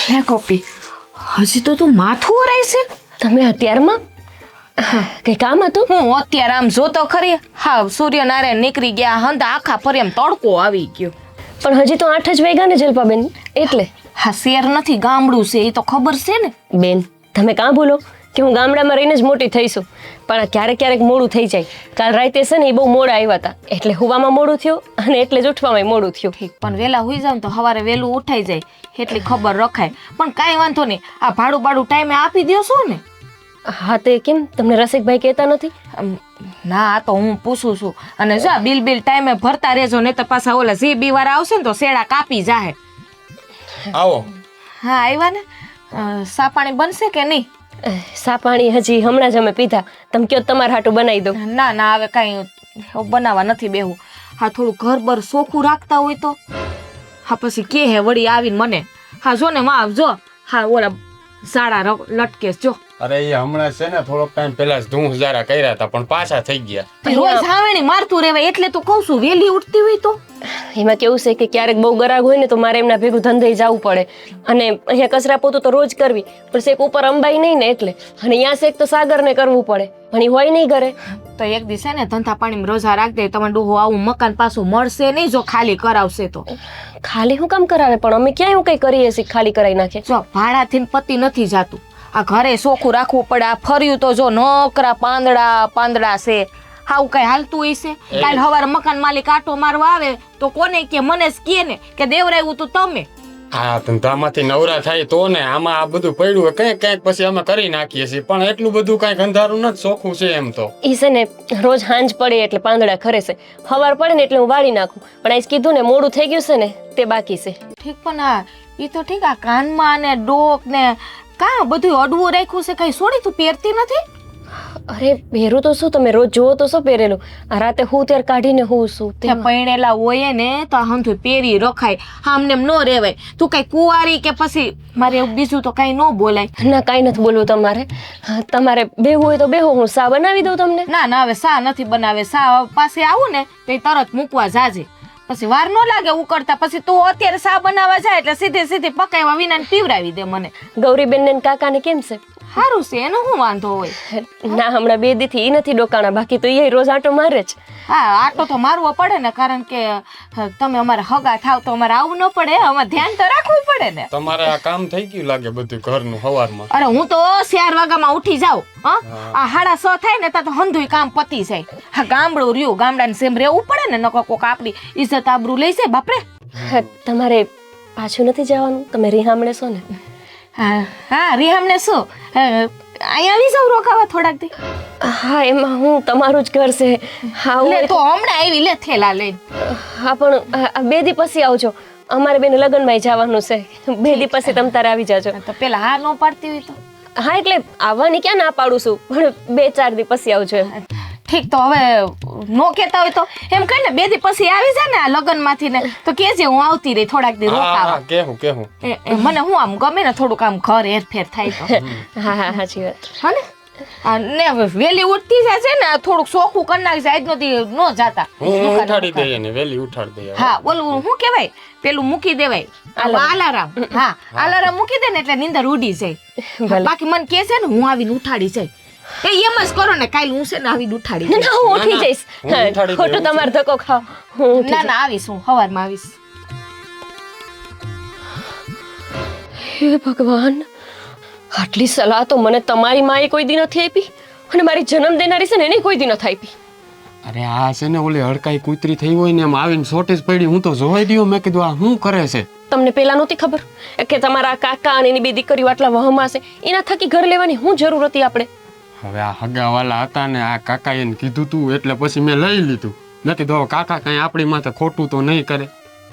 હે ગોપી, હજી તો તું માથું ઓરાય છે? તમે અત્યારમાં કઈ કામ હતું? હું અત્યારે આમ જોતો ખરી, હા સૂર્યનારાયણ નીકળી ગયા, હંધા આખા ફરી એમ તડકો આવી ગયો. પણ હજી તો 8 જ વાગ્યા ને જલપાબેન, એટલે હા શેર નથી ગામડું છે એ તો ખબર છે ને. બેન તમે કાં ભૂલો કે હું ગામડામાં રહીને જ મોટી થઈશું, પણ ક્યારેક ક્યારેક મોડું થઈ જાય. કાલ રાતે છે ને એ બહુ મોડા આવ્યા હતા, એટલે હુવામાં મોડું થયું અને એટલે જ ઉઠવામાં મોડું થયું. ઠીક, પણ વહેલા હોઈ જાવ તો સવારે વહેલું ઉઠાઈ જાય એટલી ખબર રખાય. પણ કાંઈ વાંધો નહીં, આ ભાડું ટાઈમે આપી દો છો ને? હા તે કેમ, તમને રસિકભાઈ કહેતા નથી? ના આ તો હું પૂછું છું. અને જો બિલ ટાઈમે ભરતા રહેજો, નહીં તો પાછા ઓલા જીબી વાળા આવશે ને તો શેડા કાપી જાહે. આવો. હા આવ્યા ને. સા પાણી બનશે કે નહીં? સા પાણી હજી હમણાં જ અમે પીધા. તમે કયો તમારા હાટું બનાવી દો. ના હવે કાંઈ બનાવવા નથી બેહું. હા થોડું ઘર બર ચોખ્ખું રાખતા હોય તો. હા પછી કે હે વળી આવીને મને, હા જો ને માં જો, હા ઓલા સાડા લટકે જો. અરે એ હમણાં છે ને થોડોક ટાઈમ પહેલા જ ધૂમ જારા કર્યા હતા, પણ પાછા થઈ ગયા. રોજ સાવેણી મારતું રહેવાય એટલે તો કહું છું વેલી ઉઠતી હોય તો. એમાં કેવું છે કે ક્યારેક બહુ ગરાગ હોય ને તો મારે એમના ભેગું ધંધે જવું પડે, અને અહીંયા કચરા પોતું તો રોજ કરવી પણ શેક ઉપર અંબાઈ નહીં ને એટલે, અને અહીંયા શેક તો સાગરને કરવું પડે, પણ એ હોય નહીં ઘરે. તો એક દિવસે ને ધંધા પાણીમાં રજા રાખ દે, તમે ડોહો આવું મકાન પાછું મળશે નહીં જો ખાલી કરાવશે તો. ખાલી હું કામ કરાવે, પણ અમે ક્યાંય હું કઈ કરીએ છીએ ખાલી કરાવી નાખે. જો ભાડાથી પતિ નથી જાતું, આ ઘરે ચોખ્ખું રાખવું પડે. આ ફર્યું તો જો નકરા પાંદડા છે, હાવ કઈ હાલતું હોય છે? કાલ સવારે મકાન માલિક આટો મારવા આવે તો કોને કે? મને જ કે ને કે દેવરાયું તું તમે. હા ધંધામાંથી નવરા થાય તો ને, આમાં આ બધું પડ્યું હોય કંઈક પછી અમે કરી નાખીએ છીએ, પણ એટલું બધું કાંઈક અંધારું નથી, ચોખ્ખું છે એમ તો. ઈ છે ને રોજ હાંજ પડે એટલે પાંદડા ખરે છે, સવાર પડે ને એટલે હું વાળી નાખું, પણ આજ કીધું ને મોડું થઈ ગયું છે ને તે બાકી છે. ઠીક, પણ હા એ તો ઠીક, આ કાનમાં ને ડોક ને કાં બધું અડવું રાખ્યું છે, કઈ છોડી તું પહેરતી નથી? અરે પહેરું તો શું, તમે રોજ જોવો તો શું પહેરેલું, આ રાતે હું ત્યારે કાઢીને હું શું તે પૈણેલા હોય ને તો હંધું પહેરી રખાય, આમને એમ ન રહેવાય. તું કઈ કુંવારી કે પછી મારે એવું બીજું તો કઈ ન બોલાય. ના કાંઈ નથી બોલવું તમારે. તમારે બેહવું હોય તો બેહો, હું સા બનાવી દઉં તમને. ના હવે સા નથી બનાવે, સા પાસે આવું ને તો તરત મૂકવા જાજે, પછી વાર ન લાગે ઉકળતા. પછી તું અત્યારે સા બનાવવા જાય એટલે સીધી પકાવવા વિના પીવરાવી દે મને. ગૌરીબેન ને કાકાને કેમ છે? સારું છે, એનો શું વાંધો હોય? ના હમણાં 2 દીથી ઈ નથી ડોકાણા, બાકી તો એ રોજ આટો મારે જ. હા આટો તો મારવો પડે ને, કારણ કે તમે અમારે હગા થાવ તો અમારે આવવું ન પડે, અમારે ધ્યાન તો રાખવું પડે ને. તમારે આ કામ થઈ ગયું લાગે બધું ઘરનું સવારમાં. અરે હું તો 4 વાગ્યામાં ઉઠી જાઉં, આ 6:30 થાય ને તો હંધુય કામ પતી જાય. હા ગામડું રહ્યું, ગામડાને સેમ રહેવું પડે ને, નકો કોક આપડી ઇજ્જત આબરૂ લઈ જાય બાપરે. તમારે પાછું નથી જવાનું? તમે રિહામણે છો ને? હા રિહામને શું, અહીંયા આવી જાવ રોકાવા થોડાક દી? હા એમાં હું તમારું જ ઘર છે. હા લે તો હમણાં આવી લે થેલા લઈને. હા પણ 2 દી પછી આવજો, અમારે બેન લગ્નમાં જવાનું છે. 2 દી પછી તમે તારે આવી જાજો. તો પેલા હા ન પાડતી હોય તો? હા એટલે આવવાની ક્યાં ના પાડું છું, પણ 2-4 દી પછી આવજો એમ. ઠીક, તો હવે નો કહેતા હોય તો એમ કહે ને 2 દી પછી આવી જાય ને આ લગ્ન માંથી ને તો કેજે હું આવતી રહી થોડાક દી રોકાવા. કેહું મને હું આમ ગમે ને થોડુંક આમ ઘર હેરફેર થાય તો. હા સાચી વાત. હા ને વેલી ઉઠતી જાય છે ને, થોડુંક ચોખ્ખું કરી નાખી જાય, આજનો દી નો જાતા. હું ઉઠાડી દઈએ ને, વેલી ઉઠાડી દઈએ. હા ઓલું શું કહેવાય, પેલું મૂકી દેવાય અલારામ. હા અલારામ મૂકી દે ને એટલે નીંદર ઉડી જાય. બાકી મને કે છે ને હું આવીને ઉઠાડી જાય, એમ જ કરો ને, કાલ હું છે ને આવીને ઉઠાડી ના હું ઉઠી જઈશ, ખોટું તમારે ધક્કો ખાવ. ના આવીશ, હું સવારમાં આવીશ. હે ભગવાન, આટલી સલાહ તો મને તમારી માએ કોઈ દી નથી આપી, અને મારી જન્મ દેનારી છે ને એને કોઈ દી નથી આપી. અરે આ છે ને ઓલી હડકાઈ કૂતરી થઈ હોય ને એમ આવીને શોર્ટેજ પડી, હું તો જોઈ દઉં. મેં કીધું આ શું કરે છે? તમને પેલા નહોતી ખબર કે તમારા કાકા અને એની 2 દીકરીઓ આટલા વહમાં છે, એના થકી ઘર લેવાની શું જરૂર હતી આપણે? હવે આ હગાવાલા હતા ને આ કાકા એને કીધું તું એટલે પછી મેં લઈ લીધું. મેં કીધું કાકા કઈ આપણી માથે ખોટું તો નહીં કરે,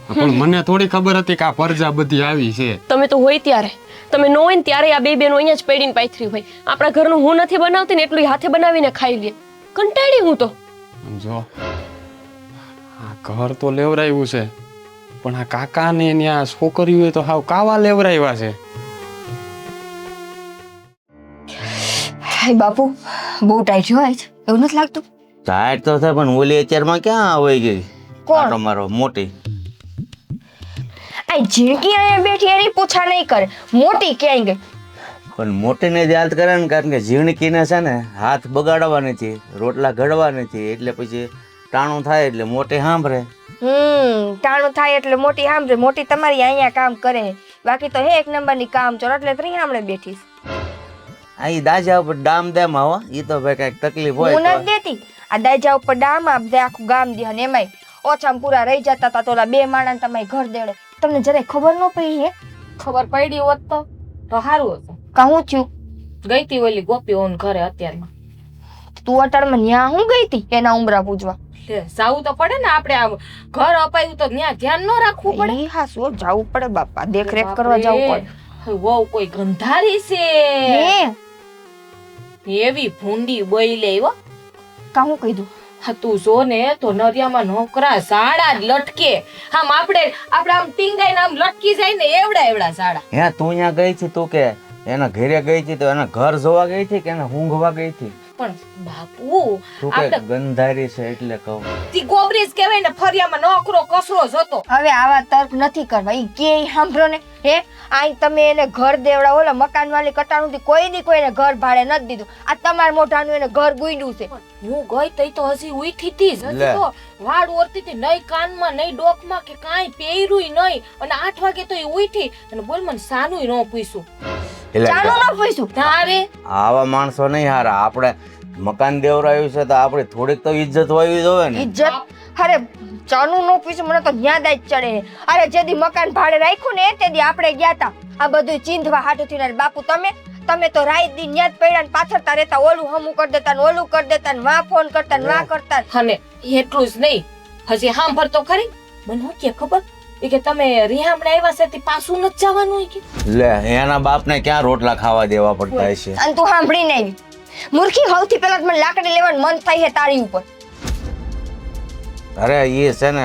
પણ મને થોડી ખબર હતી કે આ પરજા બધી આવી છે. તમે તો હોય ત્યારે, તમે ન હોય ને ત્યારે આ 2 બહેનો અહીંયા જ પડીને પાથરી હોય. આપણા ઘરનું હું નથી બનાવતી ને એટલું હાથે બનાવીને ખાઈ લે. કંટાળી હું તો. જો આ ઘર તો લેવરાયું છે, પણ આ કાકા ને એની આ છોકરીઓ તો હાવ કાવા લેવરાવ્યા છે. હાય બાપુ, બહુ ટાઈટ હોય છે, એવું નથી લાગતું? ટાઈટ તો થાય, પણ ઓલી અત્યારમાં ક્યાં આવી ગઈ? કોણ? તમારો મોટી આ ઝીણકી અહીંયા બેઠી એની પૂછા નહીં કરે. મોટી ક્યાંય ગઈ? પણ મોટીને જ યાદ કરે ને, કારણ કે ઝીણકીને છે ને હાથ બગાડવા નથી, રોટલા ઘડવા નથી, એટલે પછી ટાણું થાય એટલે મોટી સાંભળે. ટાણું થાય એટલે મોટી સાંભળે. મોટી તમારી અહીંયા કામ કરે, બાકી તો હે એક નંબરની કામ ચોર, એટલે ત્રી સાંભળે બેઠીશ. અહીં દાજા ઉપર ડામ દેમ આવો, એ તો ભાઈ કઈક તકલીફ હું હોય નથી દેતી. આ દાજા ઉપર ડામ આપે આખું ગામ દે, અને એમાંય ઓછામાં પૂરા રહી જતા હતા તો ઓલા 2 માણસ તમારી ઘર દેડે. તમને જરાય ખબર ન પડી હે? ખબર પડી હોત તો સારું હતું. કહું છું ગઈ તી ઓલી ગોપી ઓન ઘરે અત્યારમાં. તું અટાણમાં ન્યા હું ગઈ તી એના ઉમરા પૂજવા? લે, જાવું તો પડે ને આપણે. આમ ઘર અપાયું તો ત્યાં ધ્યાન ન રાખવું પડે. એ હા શું જાવું પડે બાપા, દેખરેખ કરવા જવું પડે. વહુ કોઈ ગંધારી છે હે એવી ભૂંડી બોઈ હો. કાહું કીધું? હા તું જો ને તો નરિયામાં નોકરા ઝાડા જ લટકે. આમ આપણે આમ ટીંગાઈને આમ લટકી જાય ને એવડા એવડા ઝાડા. હે તું અહીંયા ગઈ છે? તું કે એના ઘરે ગઈ હતી તો એના ઘર જોવા ગઈ હતી કે એને ઊંઘવા ગઈ હતી? પણ બાપુ તું કે ગંધારી છે એટલે કહું. તી ગોબરીસ કહેવાય ને, ફરિયામાં નોકરો કસરો જતો. હવે આવા તર્ક નથી કરવા. ઈ કે સાંભળો ને, હે આઈ તમે એને ઘર દેવડા, ઓલા મકાન વાળી કટાણું થી કોઈ દી કોઈને ઘર ભાડે નથી દીધું. આ તમારા મોઢાનું એને ઘર ગુંડ્યું છે. હું ગઈ તઈ તો હજી ઉઠી તી જ. હજી તો વાળ ઓરતી તી, નહીં કાનમાં નહીં ડોકમાં કે કાંઈ પહેર્યું નહીં. અને 8 વાગે તો એ ઉઠી અને બોલ મને સાનું ન પૂછ્યું. ચાલો ન પૂછ્યું તારે આવા માણસો નહીં હારા. આપણે મકાન દેવરાયું છે તો આપણે થોડીક તો ઇજ્જત હોવી જોઈએ ને. ઇજ્જત? અરે ચાનું નો પૂછ્યું મને તો યાદ જ ચડે. અરે જેદી મકાન ભાડે રાખ્યું ને તેદી આપણે ગયા તા આ બધું ચીંધવા હાટું થઈને. બાપુ તમે તો રાત દી ન્યાજ પડ્યા ને પાછળતા રહેતા, ઓલું હમું કરી દેતા ને ઓલું કરી દેતા ને વા ફોન કરતા ને વા કરતા. અને એટલું જ નહીં, હજી સાંભળ તો ખરી. મને શું કે ખબર એ કે તમે રિહામણે આવ્યા છે તે પાછું નથી જવાનું હોય કે. લે એના બાપને ક્યાં રોટલા ખાવા દેવા પડતા હશે? અને તું સાંભળી નહીં મૂર્ખી, સૌથી પહેલા મને લાકડી લેવાનું મન થાય છે તારી ઉપર. અરે એ છે ને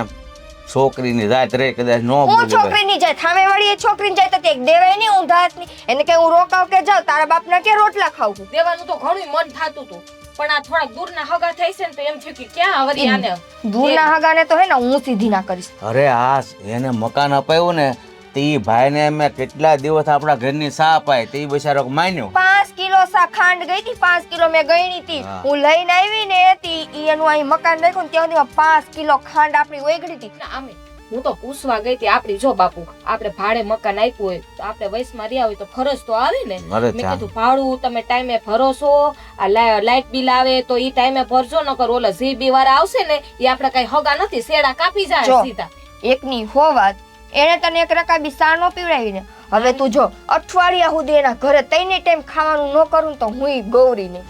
છોકરીની જાત રે, કદાચ નો હું બોલી છોકરીની જાય થામે વાળી એ છોકરીની જાય તો એક દેવાય નહીં ઊંધા હાથની. એને કે હું રોકાવ કે જાવ તારા બાપના કે રોટલા ખાવું? દેવાનું તો ઘણું મન થાતું હતું, પણ આ થોડાક દૂરના હગા થઈ છે ને તો એમ થયું કે ક્યાં વળી આને દૂરના હગાને તો હે ને હું સીધી ના કરીશ. અરે હા, એને મકાન અપાયું ને તે ભાઈને મેં કેટલા દિવસ આપણા ઘરની સા અપાય તે બિચારો માન્યો. 5 કિલો સા ખાંડ ગઈ હતી, 5 કિલો મેં ગણી હતી. હું લઈને આવી ને તી એનું અહીં મકાન રાખ્યું ત્યાં સુધીમાં 5 કિલો ખાંડ આપણી ઓગળી હતી. આમે હું તો પૂછવા ગઈ હતી આપડી. જો બાપુ આપણે ભાડે મકાન આપ્યું હોય તો આપણે વયસમાં રહ્યા હોય તો ફરજ તો આવે ને. અરે મેં કીધું ભાડું તમે ટાઈમે ભરો છો, આ લાઇટ બિલ આવે તો ઈ ટાઈમે ભરજો, નકર ઓલા જીબી વાળા આવશે ને એ આપણે કઈ હગા નથી, શેડા કાપી જાય સીધા. એકની હો વાત, એને તને એક રકાબી સા નો પીવડાવી ને. હવે તું જો અઠવાડિયા સુધી એના ઘરે 3 ટાઈમ ખાવાનું ન કરું તો હું ગૌરી નહીં.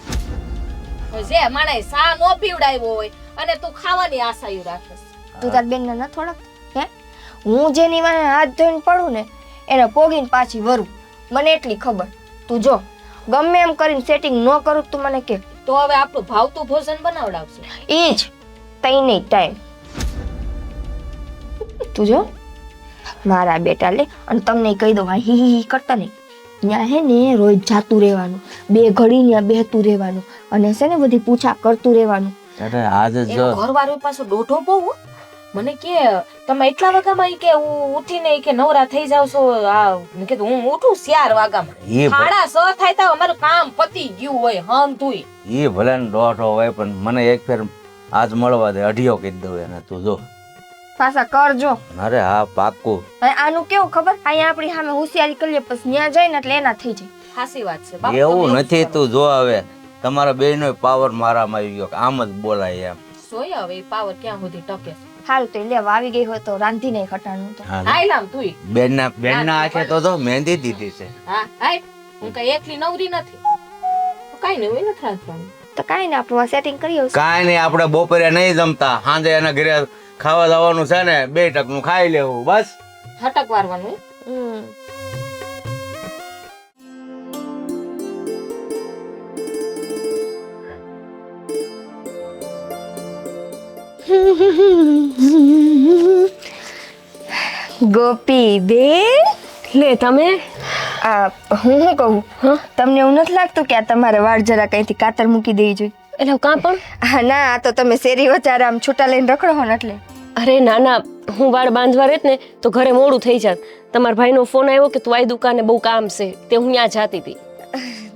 જે માણે સા નો પીવડાવ્યો હોય અને તું ખાવાની આશાયું રાખે. તું તાર બેન ને ન થોડાક હે? હું જેની વાહે હાથ ધોઈને પડું ને એને પોગીને પાછી વરું, મને એટલી ખબર. તું જો ગમે એમ કરીને સેટિંગ ન કરું તું મને કે. તો હવે આપણું ભાવતું ભોજન બનાવડાવશે ઈ જ 3 ટાઈમ. તું જો મારા બેટા લે, અને તમને કહી દઉં હા હી હી કરતા નહીં. ત્યાં હે ને રોજ જાતું રહેવાનું, 2 ઘડી ત્યાં બેહતું રહેવાનું, અને છે ને બધી પૂછા કરતું રહેવાનું. અરે આજે જો ઘરવાળો પાછો દોઢો બહુ હો. મને કે તમે એટલા વાગામાં ઈ કે હું ઉઠીને ઈ કે નવરા થઈ જાવ છો. આ મેં કીધું હું ઉઠું 4 વાગામાં, એ 6:30 થાય તો અમારું કામ પતી ગયું હોય. હમ તું એ ભલે ને દોઢો હોય પણ મને એક ફેર આજ મળવા દે, 2.5 કહી દઉં એને. તું જો પાછા કરજો. અરે હા પાક્કું. હવે આનું કેવું ખબર, અહીંયા આપણી સામે હોશિયારી કરીએ પછી ત્યાં જાય ને એટલે એના થઈ જાય. હાસી વાત છે બાપુ. એવું નથી. તું જો હવે તમારા બેયનો પાવર મારામાં આવી ગયો, આમ જ બોલાય એમ. સોય હવે પાવર ક્યાં સુધી ટકે. હાલ તો લેવા આવી ગઈ હોય તો રાંધી નહીં ખટાણું તો. હાય લામ તું બેનના આંખે તો જો મહેંદી દીધી છે. હા હાય, હું કઈ એકલી નવરી નથી. કઈ નહીં હોય નથી રાખવાનું. તો કાઈ ને આપણું સેટિંગ કરી આવશું. કાંઈ નહીં, આપણે બપોરે નહીં જમતા, સાંજે એના ઘરે ખાવા જવાનું છે ને, 2 ટકનું ખાઈ લેવું બસ. હટક વારવાનું. ગોપી બેન લે તમે આ હું શું કહું, તમને એવું નથી લાગતું કે આ તમારે વાળ જરા કઈથી કાતર મૂકી દેવી જોઈએ? એટલે કાં પણ હા ના, આ તો તમે શેરી વચારે આમ છૂટા લઈને રખડો હો ને એટલે. અરે ના ના, હું વાળ બાંધવા રહેત ને તો ઘરે મોડું થઈ જાત. તમારા ભાઈનો ફોન આવ્યો કે તું આ દુકાને બહુ કામ છે, તે હું ત્યાં જાતી હતી.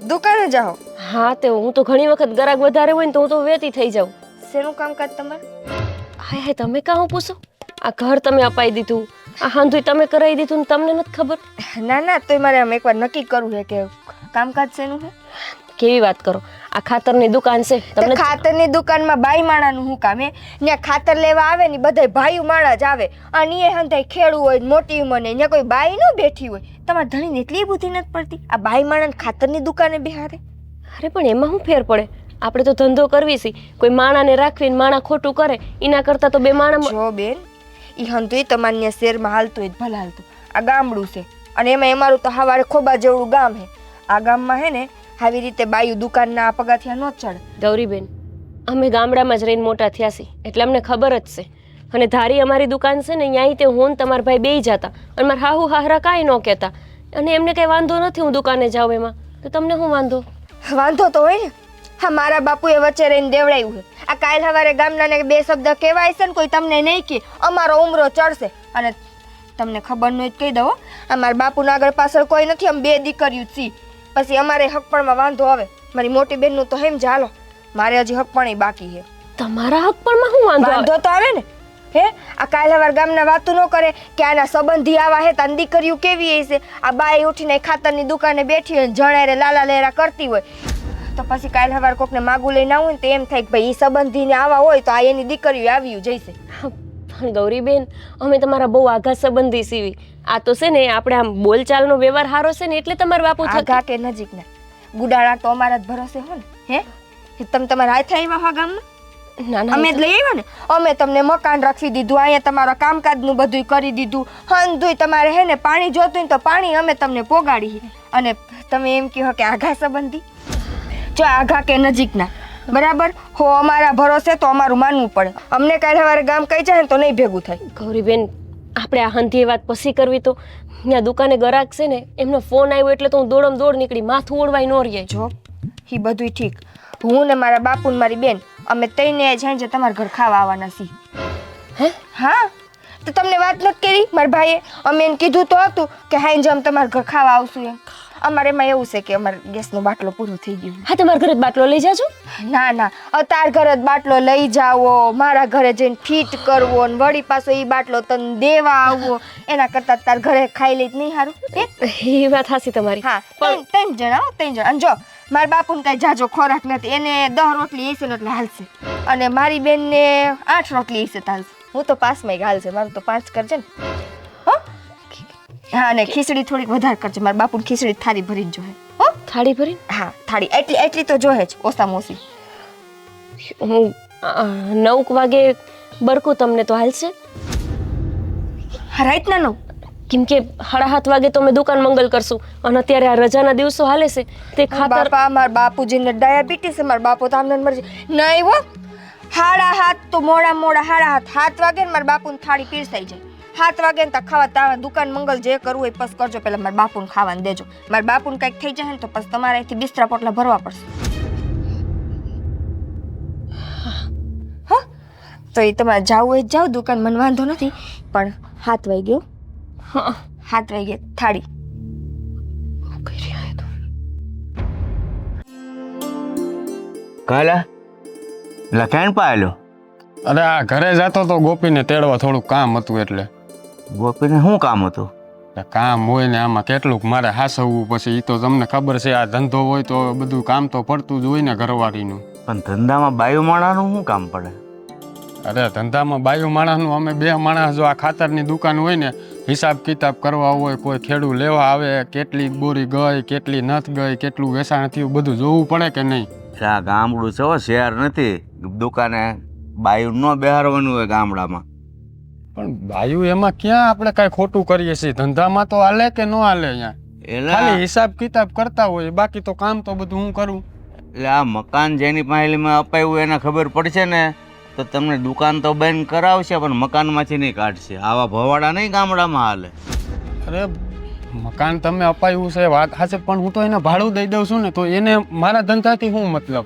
દુકાને જાઓ? હા, તે હું તો ઘણી વખત ગ્રાહક વધારે હોય ને તો હું તો વેતી થઈ જાઉં. શેનું કામકાજ તમારે? હાય હાય, તમે કાં હું પૂછો? આ ઘર તમે અપાઈ દીધું, આ હાંધુય તમે કરાવી દીધું ને તમને નથી ખબર? ના ના, તોય મારે આમ એકવાર નક્કી કરવું છે કે કામકાજ શેનું છે. કેવી વાત કરો, આ ખાતરની દુકાન છે તમને. ખાતરની દુકાનમાં બાઈ માણાનું શું કામ? ત્યાં ખાતર લેવા આવે ને બધાય ભાઈઓ માણા જ આવે, અને એ હંધાય ખેડવું હોય મોટી ઉંમરને ત્યાં કોઈ બાઈ ન બેઠી હોય. તમારે ધણીને એટલી બુદ્ધિ નથી પડતી આ બાઈ માણાને ખાતરની દુકાને બિહારે? અરે પણ એમાં શું ફેર પડે? આપણે તો ધંધો કરવી છે, કોઈ માણાને રાખવીને માણા ખોટું કરે એના કરતાં તો બે માણા. જો બેન, ઈ હંધુય તમારે ત્યાં શહેરમાં હાલતું હોય ભલે હાલતું, આ ગામડું છે અને એમાં અમારું તો હવારે ખોબા જેવડું ગામ છે. આ ગામમાં હે ને આવી રીતે બાયું દુકાનના પગથિયા ન ચડે. ગૌરીબેન, અમે ગામડામાં જ રહીને મોટા થયા છીએ એટલે અમને ખબર જ છે. અને ધારી અમારી દુકાન છે ને ત્યાંય તે હું ને તમારા ભાઈ બેય જતા અને મારા હાહુ હાહરા કાંઈ ન કહેતા, અને એમને કંઈ વાંધો નથી હું દુકાને જાઉં એમાં, તો તમને શું વાંધો? વાંધો તો હોય ને. હા, મારા બાપુએ વચ્ચે રહીને દેવડાવ્યું છે. આ કાલ સવારે ગામનાને બે શબ્દ કહેવાય છે ને કોઈ તમને નહીં કે અમારો ઉમરો ચડશે. અને તમને ખબર ન હોય કહી દો, અમારા બાપુના આગળ પાછળ કોઈ નથી, અમે બે દીકરીઓ છીએ. પછી અમારે હકપણમાં વાંધો આવે. મારી મોટી બેનનું તો હેમ ચાલો, મારે હજી હકપણ બાકી છે. તમારા હકપણમાં શું વાંધો? વાંધો તો આવે ને. હે, આ કાલ સવાર ગામના વાતું ન કરે કે આના સંબંધી આવા હે તાન દીકરીઓ કેવી હશે. આ બાઈ ઉઠીને ખાતરની દુકાને બેઠી હોય જણારે લાલા લેરા કરતી હોય તો પછી કાલ સવાર કોકને માગું લઈને આવું ને તો એમ થાય કે ભાઈ એ સંબંધીને આવા હોય તો આ એની દીકરીઓ આવ્યું જઈશે. પણ ગૌરીબેન, અમે તમારા બહુ આઘા સંબંધી સીવી. આ તો છે ને આપણે આમ બોલચાલનો વ્યવહાર સારો છે ને એટલે તમારા બાપુ આઘા કે નજીકના ગુડાળા તો અમારા જ ભરોસે હો ને. હે, તમે તમારા હાથ આવ્યા હો ગામમાં? ના ના, અમે જ લઈ આવ્યા ને. અમે તમને મકાન રાખી દીધું, અહીંયા તમારા કામકાજનું બધું કરી દીધું. હંધુય તમારે હે ને પાણી જોતું ને તો પાણી અમે તમને પોગાડી. અને તમે એમ કહો કે આઘા સંબંધી? જો આઘા કે નજીકના બરાબર હો અમારા ભરોસે તો અમારું માનવું પડે. અમને કાલે સવારે ગામ કહી જાય ને તો નહીં ભેગું થાય. ગૌરીબેન, આપણે આ હંધી વાત પછી કરવી તો ત્યાં દુકાને ગરાક છે ને એમનો ફોન આવ્યો એટલે તો હું દોડમ દોડ નીકળી, માથું ઓળવાય ન રહીએ. જો એ બધું ઠીક, હું ને મારા બાપુ ને મારી બેન અમે તઈને જઈને તમારા ઘર ખાવા આવવાના છીએ. હે? હા, તો તમને વાત નથી કરી મારા ભાઈએ? અમે એને કીધું તો હતું કે હાઈ જ અમે તમારા ઘર ખાવા આવશું એમ. અમારે એમાં એવું છે કે અમારે ગેસનો બાટલો પૂરો થઈ ગયો. હા, તમારા ઘરે જ બાટલો લઈ જાજો. ના ના, તાર ઘરે જ બાટલો લઈ જાવો, મારા ઘરે જઈને ફિટ કરવો ને વળી પાછો એ બાટલો તને દેવા આવવો, એના કરતા તાર ઘરે ખાઈ લઈ નહીં સારું? એ વાત હાસી તમારી. હા, ત્રણ જણા. અને જો મારા બાપુને કાંઈ જાજો ખોરાક નથી, એને 10 રોટલી હશે ને એટલે હાલશે, અને મારી બેનને 8 રોટલી હશે તો હાલશે. હું તો 5માં હાલશે, મારું તો 5 કરજે ને. હા, અને ખીચડી થોડીક વધારે કરજે, મારા બાપુને ખીચડી થાળી ભરી જ જોહે. હો, થાળી ભરી? હા, થાળી એટલી તો જોહે જ ઓછામાં ઓછી. હું 9 વાગે બરકું તમને તો હાલશે? હા, રાઈટના 9? કેમ કે 7:30 વાગે તો અમે દુકાન મંગલ કરશું અને અત્યારે આ રજાના દિવસો હાલે છે તે ખાતર. બાપા, મારા બાપુજીને ડાયાબિટીસ છે, મારા બાપુ તો આમને મરજી નહીં હો. 7:30 તો મોડા 7 વાગે ને મારા બાપુને થાળી પીરસાઈ જાય. 7 વાગે ને ખાવા તાવા દુકાન મંગલ જે કરવું હોય બસ કરજો, પેલા મારા બાપુને ખાવાનું દેજો. મારા બાપુને કંઈક થઈ જાય ને તો પછી તમારે અહીંથી બિસ્તરા પોટલા ભરવા પડશે. હા, તો એ તમારે જાવું હોય જાઓ દુકાન, મને વાંધો નથી, પણ 7 વાગ્યો. હા, 7 વાગે થાળી. કાલા લખાણ પાયેલો? અરે આ ઘરે જતો તો ગોપીને તેડવા, થોડુંક કામ હતું એટલે. ગોપીને શું કામ હતું? કામ હોય ને આમાં કેટલુંક મારે હાસવવું, પછી એ તો તમને ખબર છે આ ધંધો હોય તો બધું કામ તો પડતું જ હોય ને ઘરવાળીનું. પણ ધંધામાં બાયું માણાનું શું કામ પડે? અરે ધંધામાં બાયું માણસનું, અમે 2 માણસ જો આ ખાતરની દુકાન હોય ને હિસાબ કિતાબ કરવા હોય, કોઈ ખેડૂત લેવા આવે, કેટલી બોરી ગઈ, કેટલી નથ ગઈ, કેટલું વેચાણ થયું, બધું જોવું પડે કે નહીં? આ ગામડું છે, શહેર નથી. દુકાને બાયું ન બેહારવાનું હોય ગામડામાં. પણ બાયું એમાં ક્યાં આપણે કાંઈ ખોટું કરીએ છીએ? ધંધામાં તો હાલે કે ન હાલે? અહીંયા ખાલી હિસાબ કિતાબ કરતા હોય, બાકી તો કામ તો બધું હું કરું. એટલે આ મકાન જેની પાસેમાં અપાયું એને ખબર પડશે ને તો તમને દુકાન તો બંધ કરાવશે પણ મકાનમાંથી નહીં કાઢશે. આવા ભવાડા નહીં ગામડામાં હાલે. અરે મકાન તમે અપાયું છે વાત સાચે, પણ હું તો એને ભાડું દઈ દઉં છું ને, તો એને મારા ધંધાથી શું મતલબ?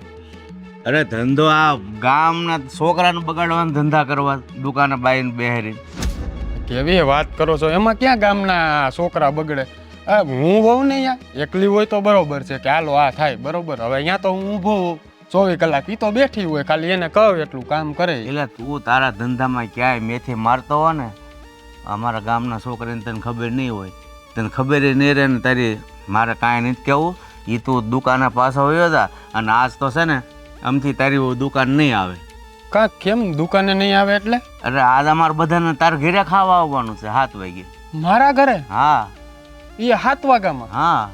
અરે ધંધો આ ગામના છોકરાને બગાડવાના ધંધા કરવા દુકાને બાઈને બેહારી. કેવી વાત કરો છો? એમાં ક્યાં ગામના છોકરા બગડે? હું હોઉં ને અહીંયા એકલી હોય તો બરોબર છે કે હાલો આ થાય બરોબર. હવે અહીંયા તો હું ઊભો હોઉં 24 કલાક, ઈ તો બેઠી હોય, ખાલી એને કહું એટલું કામ કરે. એટલે તું તારા ધંધામાં ક્યાંય મેથી મારતો હો ને, અમારા ગામના છોકરાને તને ખબર નહીં હોય, તને ખબર નહીં રહે ને તારી. મારે કાંઈ નથી કહેવું, એ તું દુકાને પાછો વયો જા. અને આજ તો છે ને આમથી તારી દુકાન નહીં આવે. કા કેમ દુકાને નહીં આવે એટલે? અરે આજ અમારે બધાને તારા ઘરે ખાવા આવવાનું છે 7 વાગે. મારા ઘરે? હા એ 7 વાગ્યામાં? હા.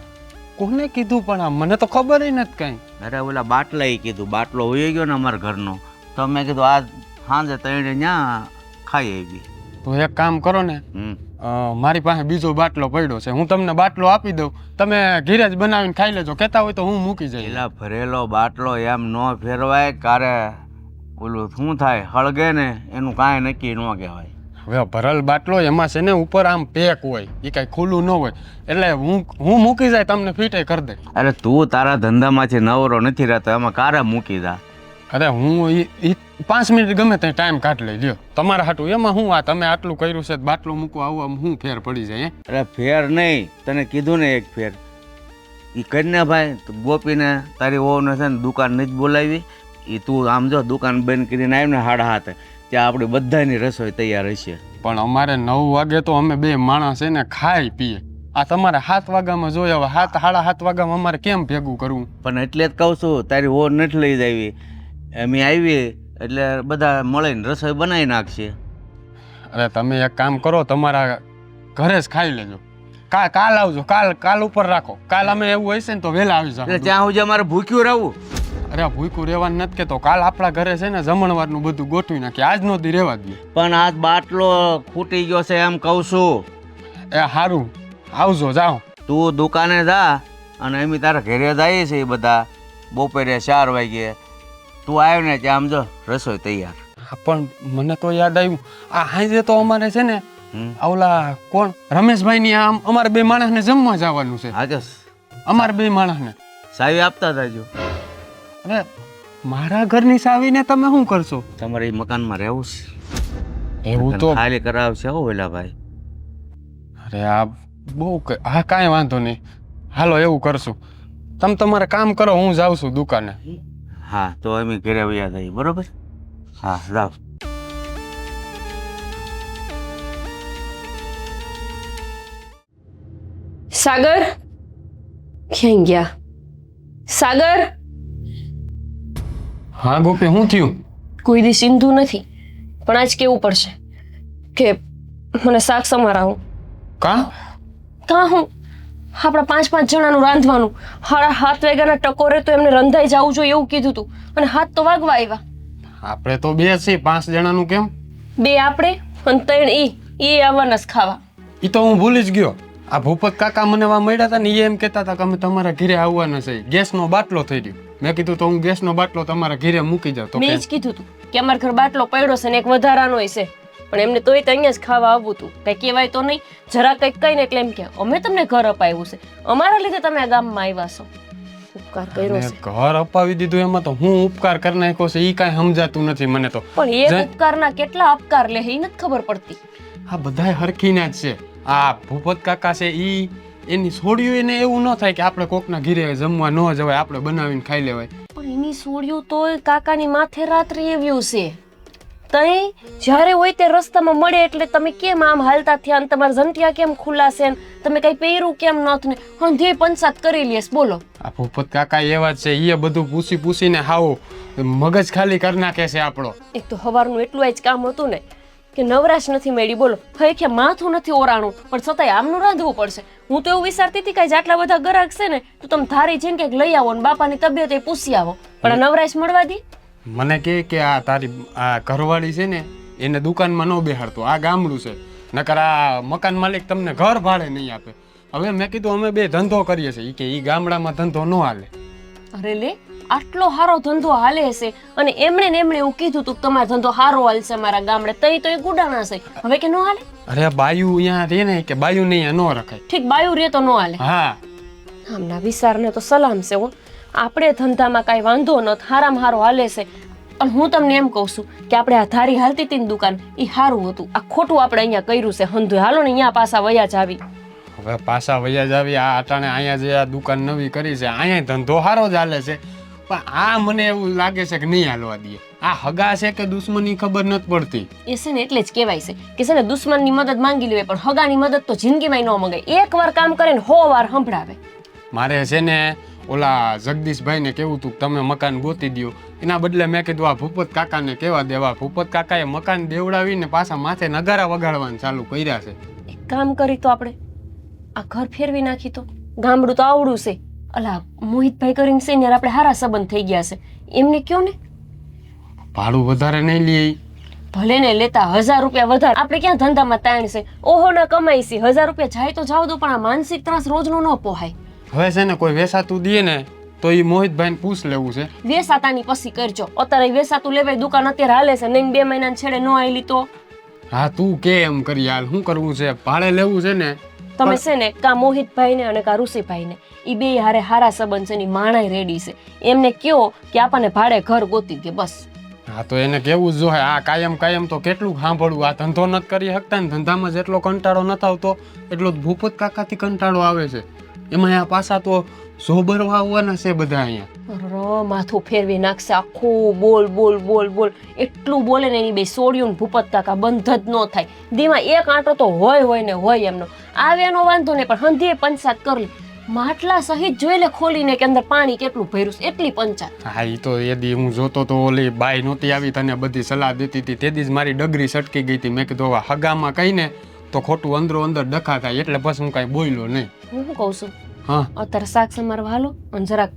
કોને કીધું પણ? આ મને તો ખબર નથી કઈ. અરે ઓલા બાટલાએ કીધું, બાટલો હોઈ ગયો ને અમારા ઘરનો, તો મેં કીધું આજ સાંજે તઈને ત્યાં ખાઈ આવી. તો એક કામ કરો ને, હમ. મારી પાસે બીજો બાટલો પડ્યો છે, હું તમને બાટલો આપી દઉં, તમે ઘીરે જ બનાવીને ખાઈ લેજો. કહેતા હોય તો હું મૂકી જઈશ. પેલા ભરેલો બાટલો એમ ન ફેરવાય, કારે ઓલું શું થાય હળગે ને એનું કાંઈ નક્કી ન કહેવાય. હવે ભરલ બાટલો એમાં છે ને ઉપર આમ પેક હોય, એ કાંઈ ખુલ્લું ન હોય, એટલે હું મૂકી જાય તમને ફીટે કરી દે. અરે તું તારા ધંધામાંથી નવરો નથી રહેતો, એમાં કારે મૂકી જા. અરે હું ઈ 5 મિનિટ ગમે ત્યાં ટાઈમ કાઢ લઈ લ્યો તમારા હાટું. એમાં હું આ તમે આટલું કર્યું છે બાટલો મૂકવા આવવા હું ફેર પડી જાય? અરે ફેર નહીં, તને કીધું ને એક ફેર એ કરીને ભાઈ ગોપીને તારી વહુને છે ને દુકાન નથી બોલાવી. એ તું આમ જો દુકાન બંધ કરીને આવી ને 7:30 ત્યાં આપણી બધાની રસોઈ તૈયાર હશે. પણ અમારે 9 વાગે તો અમે 2 માણસ છે ને ખાઈ પીએ. આ તમારે 7 વાગ્યામાં જોઈએ, હવે 7:30 વાગ્યામાં અમારે કેમ ભેગું કરવું? પણ એટલે જ કહું છું તારી વહુ નથી લઈ જાવી. અમે આવી એટલે બધા મળીને રસોઈ બનાવી નાખશે. અરે તમે એક કામ કરો, તમારા ઘરે જ ખાઈ લેજો. કાલ આવજો, કાલ ઉપર રાખો. કાલ અમે એવું હશે ને તો વહેલા આવી જાવ. એટલે ત્યાં સુધી અમારે ભૂખ્યું રહેવું? અરે ભૂખ્યું રહેવાનું નથી કેતો, કાલ આપણા ઘરે છે ને જમણવારનું બધું ગોઠવી નાખીએ, આજ નો દી રહેવા દઈએ. પણ આજ બાટલો ફૂટી ગયો છે એમ કહું છું. એ સારું, આવજો, જાઓ. તું દુકાને જા અને અમે તારા ઘરે જઈએ છીએ બધા બપોરે 4 વાગે. તું આવ્યો ને ત્યાં આમ જો રસોઈ તૈયાર. પણ મને તો યાદ આવ્યું, આ હાંજે તો અમારે છે ને ઓલા કોણ રમેશભાઈ ની આમ અમારે 2 માણસને જમવા જવાનું છે. આજે અમારે 2 માણસને સાવી આપતા થાજો. અરે મારા ઘરની સાવીને તમે શું કરશો? તમારે એ મકાનમાં રહેવું છે? એવું તો ખાલી કરાવશે હો ઓલા ભાઈ. અરે આ બહુ હા કાંઈ વાંધો નહીં, હાલો એવું કરશું. તમે તમારે કામ કરો, હું જાઉં છું દુકાને. હા તો અમે ઘરે વયા જઈએ, બરોબર? હા જાઓ. સાગર ક્યાં ગયા? સાગર! હા ગોપી, શું થયું? કોઈ દી સિંધુ નથી, પણ આજ કેવું પડશે કે મને શાક સમારાવું. કાં હું આપણા 5-5 જણાનું રાંધવાનું, 7 વાગ્યાના ટકોરે તો એમને રંધાઈ જવું જોઈએ એવું કીધું તું, અને 7 તો વાગવા આવ્યા. આપણે તો 2 છીએ, 5 જણાનું કેમ? 2 આપણે અને 3 ઈ આવવાના જ ખાવા. એ તો હું ભૂલી જ ગયો. આ ભૂપત કાકા મને વા મળ્યા હતા ને, એ એમ કહેતા હતા કે અમે તમારા ઘરે આવવાના છે. ગેસનો બાટલો થઈ રહ્યો. મેં કીધું તો હું ગેસનો બાટલો તમારા ઘરે મૂકી જાઉં. તો મેં જ કીધું તું કે અમારા ઘર બાટલો પડ્યો છે ને એક વધારાનો છે, પણ એમને તોય તો અહીંયા જ ખાવા આવવું તું. કઈ કહેવાય તો નહીં, જરા કંઈક કઈ ને એટલે એમ કે અમે તમને ઘર અપાવ્યું છે, અમારા લીધે તમે આ ગામમાં આવ્યા છો. ઉપકાર કર્યો છે. ઘર અપાવી દીધું એમાં તો હું ઉપકાર કરી નાખ્યો છે, એ કાંઈ સમજાતું નથી મને તો. પણ એક ઉપકારના કેટલા અપકાર લે એ નથી ખબર પડતી. આ બધાય હરખીના જ છે. આ ભૂપત કાકા છે ઈ એની છોડ્યું, એને એવું ન થાય કે આપણે કોકના ઘરે જમવા ન જવાય, આપણે બનાવીને ખાઈ લેવાય. પણ એની સોડિયું તોય કાકાની માથે રાત્રિ આવ્યું છે. તઈ જ્યારે હોય તે રસ્તામાં મળે એટલે તમે કેમ આમ હાલતા થયા, તમારા જંટિયા કેમ ખુલ્લા છે, તમે કઈ પહેર્યું કેમ નથ ને હંધે પંચાત કરી લેસ? બોલો. આ ભૂપત કાકા એવા જ છે, એ બધું પૂછીને હાવ મગજ ખાલી કરી નાખે છે આપણો. એક તો સવારનું એટલું જ કામ હતું ને કે નવરાશ નથી મળી. બોલો હવે કે માથું નથી ઓરાણું, પણ છતાંય આમનું રાંધવું પડશે. હું તો એવું વિચારતી હતી કે આટલા બધા ગ્રાહક છે ને તો તમે ધારી જઈને ક્યાંક લઈ આવો ને બાપાની તબિયત એ પૂછી આવો, પણ આ નવરાશ મળવા દી. મને કે આ તારી આ ઘરવાળી છે ને એને દુકાનમાં ન બેહાડતો, આ ગામડું છે, નકર આ મકાન માલિક તમને ઘર ભાડે નહીં આપે. હવે મેં કીધું અમે 2 ધંધો કરીએ છીએ, કે ઈ ગામડામાં ધંધો ન હાલે. અરે લે, આટલો સારો ધંધો હાલે છે અને એમણે એવું કીધું તું કે તમારો ધંધો સારો હાલશે મારા ગામડે, તઈ તો એ ગુડાણા છે. હવે કે ન હાલે? અરે બાયુ અહીંયા રે ને, કે બાયુ ને અહીંયા ન રખાય. ઠીક, બાયુ રે તો ન હાલે. હા, આમના વિચારને તો સલામ છે હો. આપણે ધંધામાં કાંઈ વાંધો નથી, હારામાં હારો હાલે છે. પણ હું તમને એમ કહું છું કે આપણે આ ધારી હાલતી હતી ને દુકાન, એ સારું હતું. આ ખોટું આપણે અહીંયા કર્યું છે હંધુએ. હાલો ને અહીંયા પાછા વયા જ આવી. હવે પાછા વયા જ આવી. આ અટાણે અહીંયા જે આ દુકાન નવી કરી છે અહીંયા ધંધો સારો જ હાલે છે, પણ આ મને એવું લાગે છે કે નહીં હાલવા દઈએ. આ હગા છે કે દુશ્મની ખબર નથી પડતી. એ છે ને એટલે જ કહેવાય છે કે છે ને દુશ્મનની મદદ માંગી લેવાય, પણ હગાની મદદ તો જિંદગીમાં ન મંગાય. એકવાર કામ કરે ને 100 વાર સંભળાવે. મારે છે ને ઓલા જગદીશભાઈને કેવું તું તમે મકાન ગોતી દો, એના બદલે મેં કીધું આ ભૂપત કાકાને કેવા દેવા. ભૂપત કાકાએ મકાન દેવડાવીને પાછા માથે નગારા વગાડવાનું ચાલુ કર્યા છે. એક કામ કરી તો આપણે આ ઘર ફેરવી નાખી તો. ગામડું તો આવડું છે. અલા મોહિતભાઈ કરીને છે ને યાર આપણે હારા સંબંધ થઈ ગયા છે, એમને કયો ને. ભાડું વધારે નહીં લે. ભલે ને લેતા 1000 રૂપિયા વધારે. આપણે ક્યાં ધંધામાં તાણ છે, ઓહો ના કમાઈ છે. 1000 રૂપિયા જાય તો જાવ દો, પણ આ માનસિક ત્રાસ રોજનો ન પોહાય. હવે છે ને કોઈ વેસાતું દે ને તો એ મોહિતભાઈને પૂછ લેવું છે. વેસાતાની પછી કરજો. અત્યારે વેસાતું લેવાય દુકાન અત્યારે હાલે છે, નહીં 2 મહિના છેડે ન આવેલી તો. હા તું કે એમ કરી હાલ. શું કરવું છે? ભાડે લેવું છે ને. તમે છે ને કા મોહિતભાઈ ને અને કા ઋષિભાઈ ને, એ બે હારે હારા સંબંધ છે, ની માણાઈ રેડી છે. એમને કયો કે આપણને ભાડે ઘર ગોતી દે બસ. હા તો એને કેવું જ જોઈએ. આ કાયમ તો કેટલું સાંભળવું. આ ધંધો નથી કરી શકતા ને ધંધામાં જેટલો કંટાળો નથી આવતો એટલો જ ભૂપત કાકાથી કંટાળો આવે છે. એમાં આ પાછા તો સોબરવા આવવાના છે બધા અહીંયા. માથું ફેરવી નાખશે આખું. બોલ બોલ બોલ બોલ એટલું બોલે ને એની બે સોડિયું ભૂપત કાકા બંધ જ ન થાય. દીમાં એક આંટો તો હોય ને હોય એમનો. આવે એનો વાંધો નહીં, પણ હંધીએ પંચાયત કરી. માટલા સહિત જોઈ લે ખોલીને કે અંદર પાણી કેટલું ભર્યું છે, એટલી પંચાયત. હા એ તો એ દી હું જોતો તો ઓલી બાઈ નહોતી આવી તને બધી સલાહ દેતી હતી, તે દી જ મારી ડગરી સટકી ગઈ હતી. મેં કીધું હવે હગામાં કહીને તો ખોટું અંદરો અંદર ડખા થાય, એટલે બસ હું કાંઈ બોલ્યો નહીં. હું શું કહું છું, હા અત્યારે શાક સમારવા હાલો અને જરાક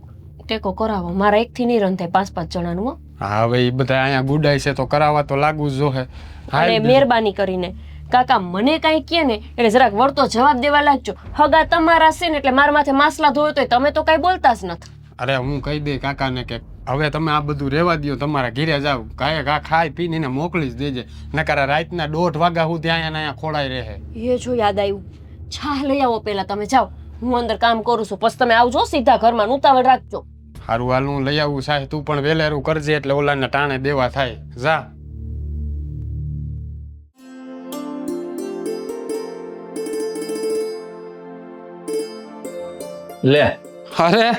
ટેકો કરાવો. મારા એકથી નહીં રન થાય 5-5 જણાનું હો. હા હવે એ બધા અહીંયા ગુડાય છે તો કરાવવા તો લાગુ જ જોહે. અને મહેરબાની કરીને કાકા મને કાંઈ કહે ને એટલે જરાક વળતો જવાબ દેવા લાગજો. હગા તમારા છે ને એટલે મારા માથે માસલા ધોયો તો તમે તો કાંઈ બોલતા જ નથી. અરે હું કહી દે કાકાને કે હવે તમે આ બધું રહેવા દો, તમારા ઘીરે જાવ, કાંઈ ખાઈ પીને મોકલી જ દેજે. નકર રાતના 1:30 વાગ્યા સુધી અહીંયા ખોડાઈ રહે. એ જો યાદ આવ્યું, છા લઈ આવો પેલા તમે જાઓ. હું અંદર કામ કરું છું, પછી તમે આવજો સીધા ઘરમાં. ઉતાવળ રાખજો. સારું હાલ હું લઈ આવું સાહેબ. તું પણ વેલેરું કરજે એટલે ઓલાને ટાણે દેવા થાય. જા. લે અરે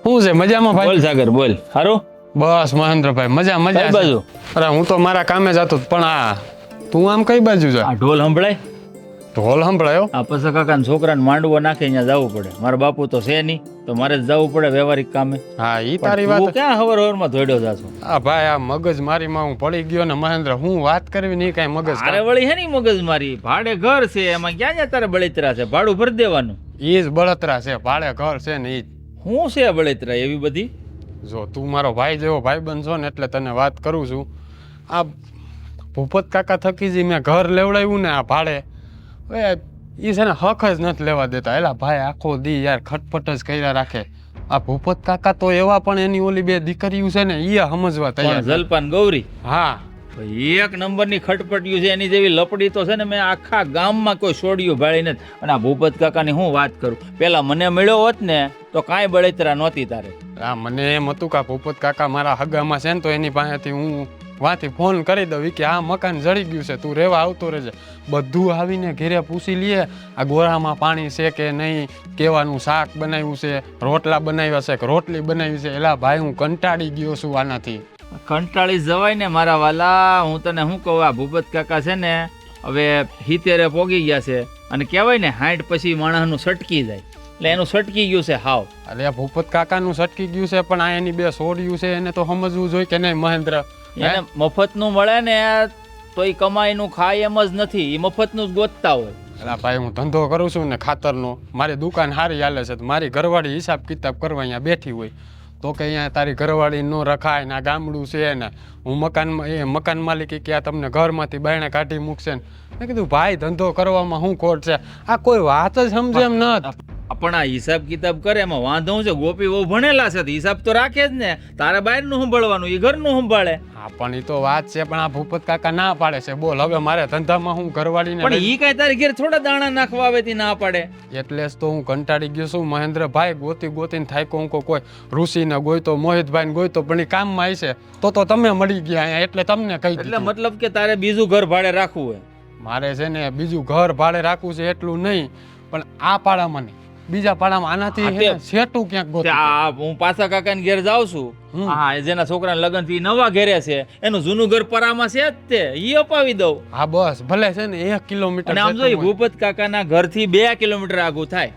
શું છે મજામાં ભાઈ? બોલ સાગર બોલ. હારું બસ મહેન્દ્રભાઈ મજા કઈ મજા. બાજુ? અરે હું તો મારા કામે જતો પણ આ તું આમ કઈ બાજુ જા? આ ઢોલ સંભળાય? ઢોલ સંભળાયો? આ પછી કાકા છોકરાને માંડવો નાખી અહીંયા જવું પડે. મારા બાપુ તો છે નહીં, તો મારે જ જવું પડે વ્યવહારિક કામે. હા ઈ તારી તું વાત. ક્યાં હવારમાં ધોડ્યો જાશો? આ ભાઈ આ મગજ મારીમાં હું પડી ગયો ને મહેન્દ્ર. હું વાત કરવી નહીં કાંઈ મગજ. અરે વળી હે ની મગજ મારી. ભાડે ઘર છે, એમાં ક્યાં જ્યાં તારે બળતરા છે? ભાડું ભરી દેવાનું. ઈ જ બળતરા છે, ભાડે ઘર છે ને ઈ જ. શું છે બળતરા એવી બધી? જો તું મારો ભાઈ જેવો ભાઈબંધ છો ને એટલે તને વાત કરું છું. આ ભૂપત કાકા થકી જે મેં ઘર લેવડાવ્યું ને આ ભાડે, એ છે ને હક જ નથી લેવા દેતા. એલા ભાઈ આખો દી યાર ખટપટ જ કર્યા રાખે. આ ભૂપત કાકા તો એવા પણ એની ઓલી 2 દીકરીઓ છે ને એ સમજવા તૈયાર. જલપાન ગૌરી? હા એક નંબરની ખટપટિયું છે. એની જેવી લપડી તો છે ને મેં આખા ગામમાં કોઈ છોડ્યું ભાળી નથી. અને આ ભૂપત કાકાની હું વાત કરું, પેલા મને મળ્યો હોત ને તો કાંઈ બળતરા નહોતી તારે. આ મને એમ હતું કે આ ભૂપત કાકા મારા હગામાં છે ને તો એની પાસેથી હું વાંથી ફોન કરી દઉં કે આ મકાન જળી ગયું છે, તું રહેવા આવતો રહેજે. બધું આવીને ઘેરે પૂછી લઈએ આ ગોળામાં પાણી છે કે નહીં, કેવાનું શાક બનાવ્યું છે, રોટલા બનાવ્યા છે કે રોટલી બનાવી છે. એલા ભાઈ હું કંટાળી ગયો છું આનાથી. કંટાળી જવાય ને મારા વાલા. હું તને શું કહું, આ ભૂપત કાકા છે ને હવે 70 પોગી ગયા છે. અને કહેવાય ને 60 પછી માણસનું સટકી જાય, એટલે એનું સટકી ગયું છે હાવ. અરે ભૂપત કાકાનું સટકી ગયું છે પણ આ એની 2 છોડ્યું છે, એને તો સમજવું જોઈએ કે નહીં મહેન્દ્ર? એને મફતનું મળે ને તો એ કમાઈનું ખાય એમ જ નથી, એ મફતનું જ ગોતતા હોય. અલા ભાઈ હું ધંધો કરું છું ને ખાતરનો, મારી દુકાન સારી હાલે છે, તો મારી ઘરવાળી હિસાબ કિતાબ કરવા અહીંયા બેઠી હોય તો કે અહીંયા તારી ઘરવાળી ન રખાય ને આ ગામડું છે ને હું મકાન માલિકી કે આ તમને ઘરમાંથી બાયણે કાઢી મૂકશે ને. મેં કીધું ભાઈ ધંધો કરવામાં શું ખોટ છે? આ કોઈ વાત જ સમજે એમ નથી. પણ આ હિસાબ કિતાબ કરે એમાં વાંધો હું છે? ગોપી બહુ ભણેલા છે તો હિસાબ તો રાખે જ ને. તારે બહારનું સંભાળવાનું, એ ઘરનું સંભાળે. હા પણ એ તો વાત છે, પણ આ ભૂપત કાકા ના પાડે છે. બોલ હવે મારે ધંધામાં હું ઘરવાળીને પણ ઈ કઈ તારી ઘેર થોડા દાણા નાખવા આવે તી ના પાડે. એટલે જ તો હું કંટાળી ગયો છું. મહેન્દ્રભાઈ ગોતીને થાક્યો હું કોઈ ઋષિને ગોઈતો, મોહિતભાઈને ગોઈતો, પણ એ કામમાં છે તો તમે મળી ગયા અહીંયા, એટલે તમને કહી એટલે દીધું. મતલબ કે તારે બીજું ઘર ભાડે રાખવું હોય. મારે છે ને બીજું ઘર ભાડે રાખવું છે એટલું નહીં, પણ આ પાડામાં નહીં, બીજા પાડામાં આનાથી હા, હે ને સેટું ક્યાંક ગોતી. હું પાછા કાકાને ઘેર જાઉં છું. હા, જેના છોકરાના લગ્ન થી નવા ઘેરે છે એનું જૂનું ઘર પરામાં છે જ તે, ઈ અપાવી દઉં. હા બસ, ભલે છે ને 1 કિલોમીટર અને આમ જો જેટલું હોય. ભૂપત કાકાના ઘરથી 2 કિલોમીટર આગું થાય.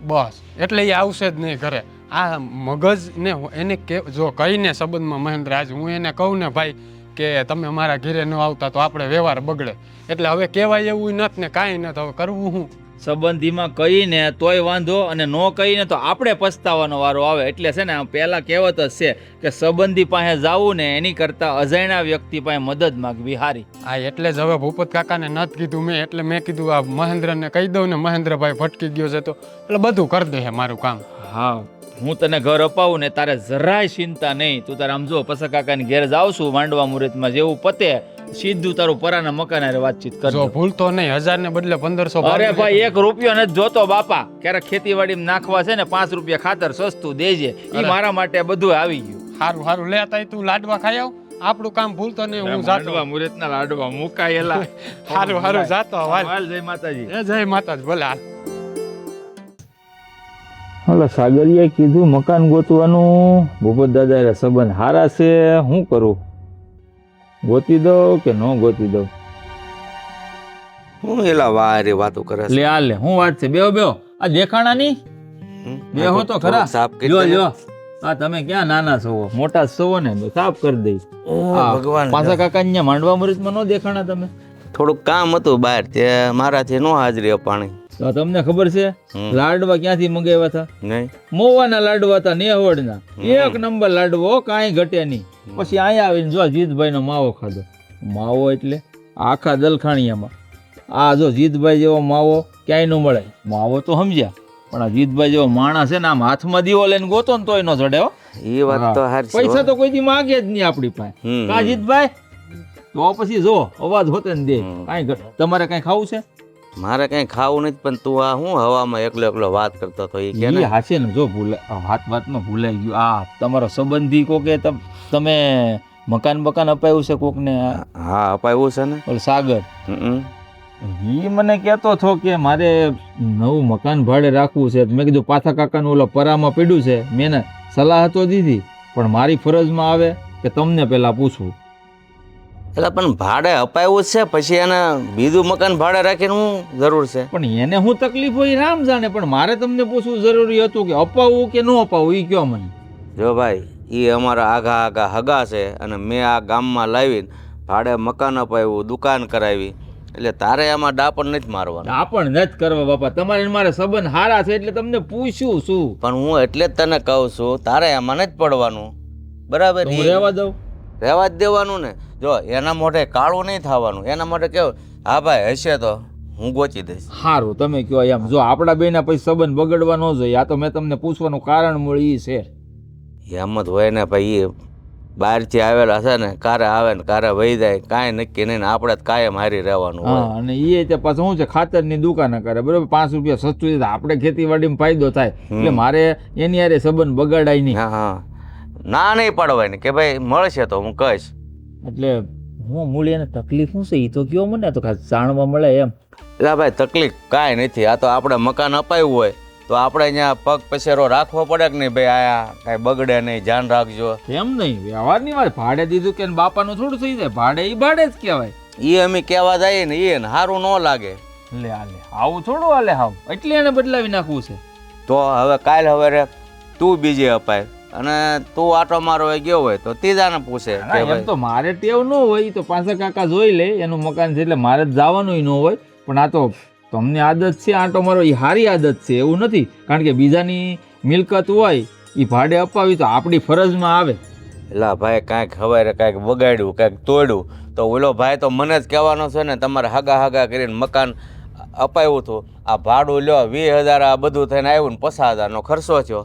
બસ એટલે એ આવશે જ નહીં ઘરે. આ મગજ ને એને જો કહીને સંબંધમાં મહેન્દ્ર, આજ હું એને કહું ને ભાઈ કે તમે મારા ઘરે ન આવતા તો આપણે વ્યવહાર બગડે, એટલે હવે કહેવાય એવું નથી ને કાંઈ નથી. હવે કરવું હું? સંબંધીમાં કહીને તોય વાંધો, અને ન કહીને તો આપણે પસ્તાવાનો વારો આવે. એટલે છે ને આમ પહેલા કહેવત જ છે કે સંબંધી પાસે જાવું ને એની કરતા અજાણ્યા વ્યક્તિ પાસે મદદ માંગવી હારી. હા એટલે જ હવે ભૂપત કાકાને નથી કીધું મેં, એટલે મેં કીધું આ મહેન્દ્રને કહી દઉં ને, મહેન્દ્રભાઈ ભટકી ગયો છે તો એટલે બધું કરી દે મારું કામ. હા, હું તને ઘર અપાવું ને તારે જરાય ચિંતા નહીં. તું તારે આમ જો પસા કાકાની ઘેર જાવ છું માંડવા મુહૂર્તમાં, જેવું પતે સીધું તારું પરાના મકાન હારે વાતચીત જો કરજો. ભૂલતો નહીં, 1000 ને બદલે 1500. અરે ભાઈ 1 રૂપિયો નથી જોતો બાપા. ક્યારેક ખેતીવાડીમાં નાખવા છે ને 5 રૂપિયા ખાતર સસ્તું દેજે. ઈ મારા માટે બધું આવી ગયું. સારું સારું લે તાઈ તું લાડવા ખાઈ આવ, આપણું કામ ભૂલતો નહીં. હું જાતો. માંડવા મુહૂર્તના લાડવા મુકાયેલા. સારું સારું જાતો. હાલ, જય માતાજી. જય માતાજી. ભલે હાલ. હલો, સાગરીએ કીધું મકાન ગોતવાનું. ભૂપત દાદા સંબંધ હારા છે, શું કરું? ગોતી દઉં કે ન ગોતી દઉં? હું એલા વારે વાતો કરે છે. લે આ લે, હું વાત છે? બેહો બેહો. આ દેખાણા ની બેહો તો ખરા. સાફ કરી જો દે ને. જો આ તમે ક્યાં નાના છો, મોટા છો ને, સાફ કરી દઈ. ભગવાન, પાછા કાકા અહીંયા માંડવા મુહૂર્તમાં નો દેખાણા તમે? થોડુંક કામ હતું બહાર, તે મારાથી નો હાજરી અપાણી. તો તમને ખબર છે લાડવા ક્યાંથી મંગાવ્યા હતા? નહીં મોવાના લાડવા હતા, નેહવડના. 1 નંબર લાડવો, કાંઈ ઘટે નહીં. પછી અહીંયા આવીને જો જીતભાઈનો માવો ખાધો. માવો એટલે આખા દલખાણીયામાં આ જો જીતભાઈ જેવો માવો ક્યાંય ન મળે. માવો તો સમજ્યા, પણ આ જીતભાઈ જેવો માણસ છે ને આમ હાથમાં દીવો લઈને ગોતો ને તોય ન ચડે હો. એ વાત તો હારી છે. પૈસા તો કોઈ દી માગે જ નહીં આપણી પાસે. કા જીતભાઈ? તો પછી જો અવાજ હોતે ને દે. કાંઈ તમારે કાંઈ ખાવું છે? મારે કઈ ખાવું નથી, પણ તું આ હું હવામાં એકલો વાત કરતો હતો એ કે ઈ હાચે ને, જો વાતમાં ભૂલાઈ ગયું. આ તમારો સંબંધી કોકે તમે મકાન અપાયું છે કોકને? હા અપાયું છે ને. ઓલો સાગર, હમ. ઈ મને કહેતો હતો કે મારે નવું મકાન ભાડે રાખવું છે. મેં કીધું પાછા કાકાનું ઓલા પરામાં પડ્યું છે. મેં એને સલાહ તો દીધી, પણ મારી ફરજમાં આવે કે તમને પહેલા પૂછવું. એટલે પણ ભાડે અપાયું જ છે, પછી એને બીજું મકાન ભાડે રાખીને હું જરૂર છે? પણ એને હું તકલીફ હોય રામ જાણે, પણ મારે તમને પૂછવું જરૂરી હતું કે અપાવવું કે ન અપાવવું, ઈ કયો મને. જો ભાઈ, એ અમારા આગા હગા છે, અને મેં આ ગામમાં લાવીને ભાડે મકાન અપાવ્યું, દુકાન કરાવી, એટલે તારે આમાં ડાપણ નથી મારવાનું. આ પણ નથી કરવા બાપા. તમારે ને મારે સંબંધ હારા છે એટલે તમને પૂછ્યું શું. પણ હું એટલે જ તને કહું છું, તારે આમાં નથી પડવાનું, બરાબર? તો હું રહેવા દઉં? રહેવા જ દેવાનું ને. જો એના મોઢે કાળું નહીં થવાનું, એના માટે કેવું, હા ભાઈ હશે તો હું ગોચી દઈશ. સારું, તમે કહો એમ. જો આપણા બેના પછી સંબંધ બગડવા ન જોઈએ. આ તો મેં તમને પૂછવાનું કારણ મળી ઈ છે. એમ જ હોય ને ભાઈ, એ બહારથી આવેલા છે ને, કારે આવે ને કારે વહી જાય, કાંઈ નક્કી નહીં ને. આપણે જ કાયમ હારી રહેવાનું હોય. હા, અને એ તે પાછું શું છે, ખાતરની દુકાન કરે, બરાબર? 5 રૂપિયા સસ્તું છે, આપણે ખેતીવાડીમાં ફાયદો થાય. એટલે મારે એની હારે સંબંધ બગાડાય નહીં. હા હા, ના નહીં પડવાય ને કે ભાઈ મળશે તો હું કહીશ. એટલે હું મૂળી એને તકલીફ શું છે એ તો કયો મને, તો ખાસ જાણવા મળે એમ. એટલે ભાઈ તકલીફ કાંઈ નથી. આ તો આપણે મકાન અપાયું હોય તો આપણે અહીંયા પગ પસેરો રાખવો પડે કે નહીં ભાઈ? આયા કાંઈ બગડે નહીં, ધ્યાન રાખજો. એમ નહીં, વ્યવહારની વાત. ભાડે દીધું કે બાપાનું થોડું થઈ જાય. ભાડે એ ભાડે જ કહેવાય. એ અમે કહેવા જઈએ ને એ સારું ન લાગે. લે આલે આવું થોડું હાલે હાવ. એટલે એને બદલાવી નાખવું છે. તો હવે કાલ હવે તું બીજે અપાય, અને તું આટો મારો ગયો હોય તો ત્રીજાને પૂછે કે એમ તો મારે ટેવ ન હોય, તો પાછા કાકા જોઈ લે એનું મકાન છે, એટલે મારે જ જવાનું ન હોય. પણ આ તો તમને આદત છે આંટો મારો, એ સારી આદત છે, એવું નથી. કારણ કે બીજાની મિલકત હોય એ ભાડે અપાવી તો આપણી ફરજમાં આવે. એટલે ભાઈ કાંઈક ખબર કાંઈક બગાડ્યું, કાંઈક તોડ્યું તો ઓલો ભાઈ તો મને જ કહેવાનો છે ને, તમારે હગા કરીને મકાન અપાયું હતું. આ ભાડું લ્યો 20,000 આ બધું થઈને આવ્યું ને 50,000નો ખર્ચો થયો.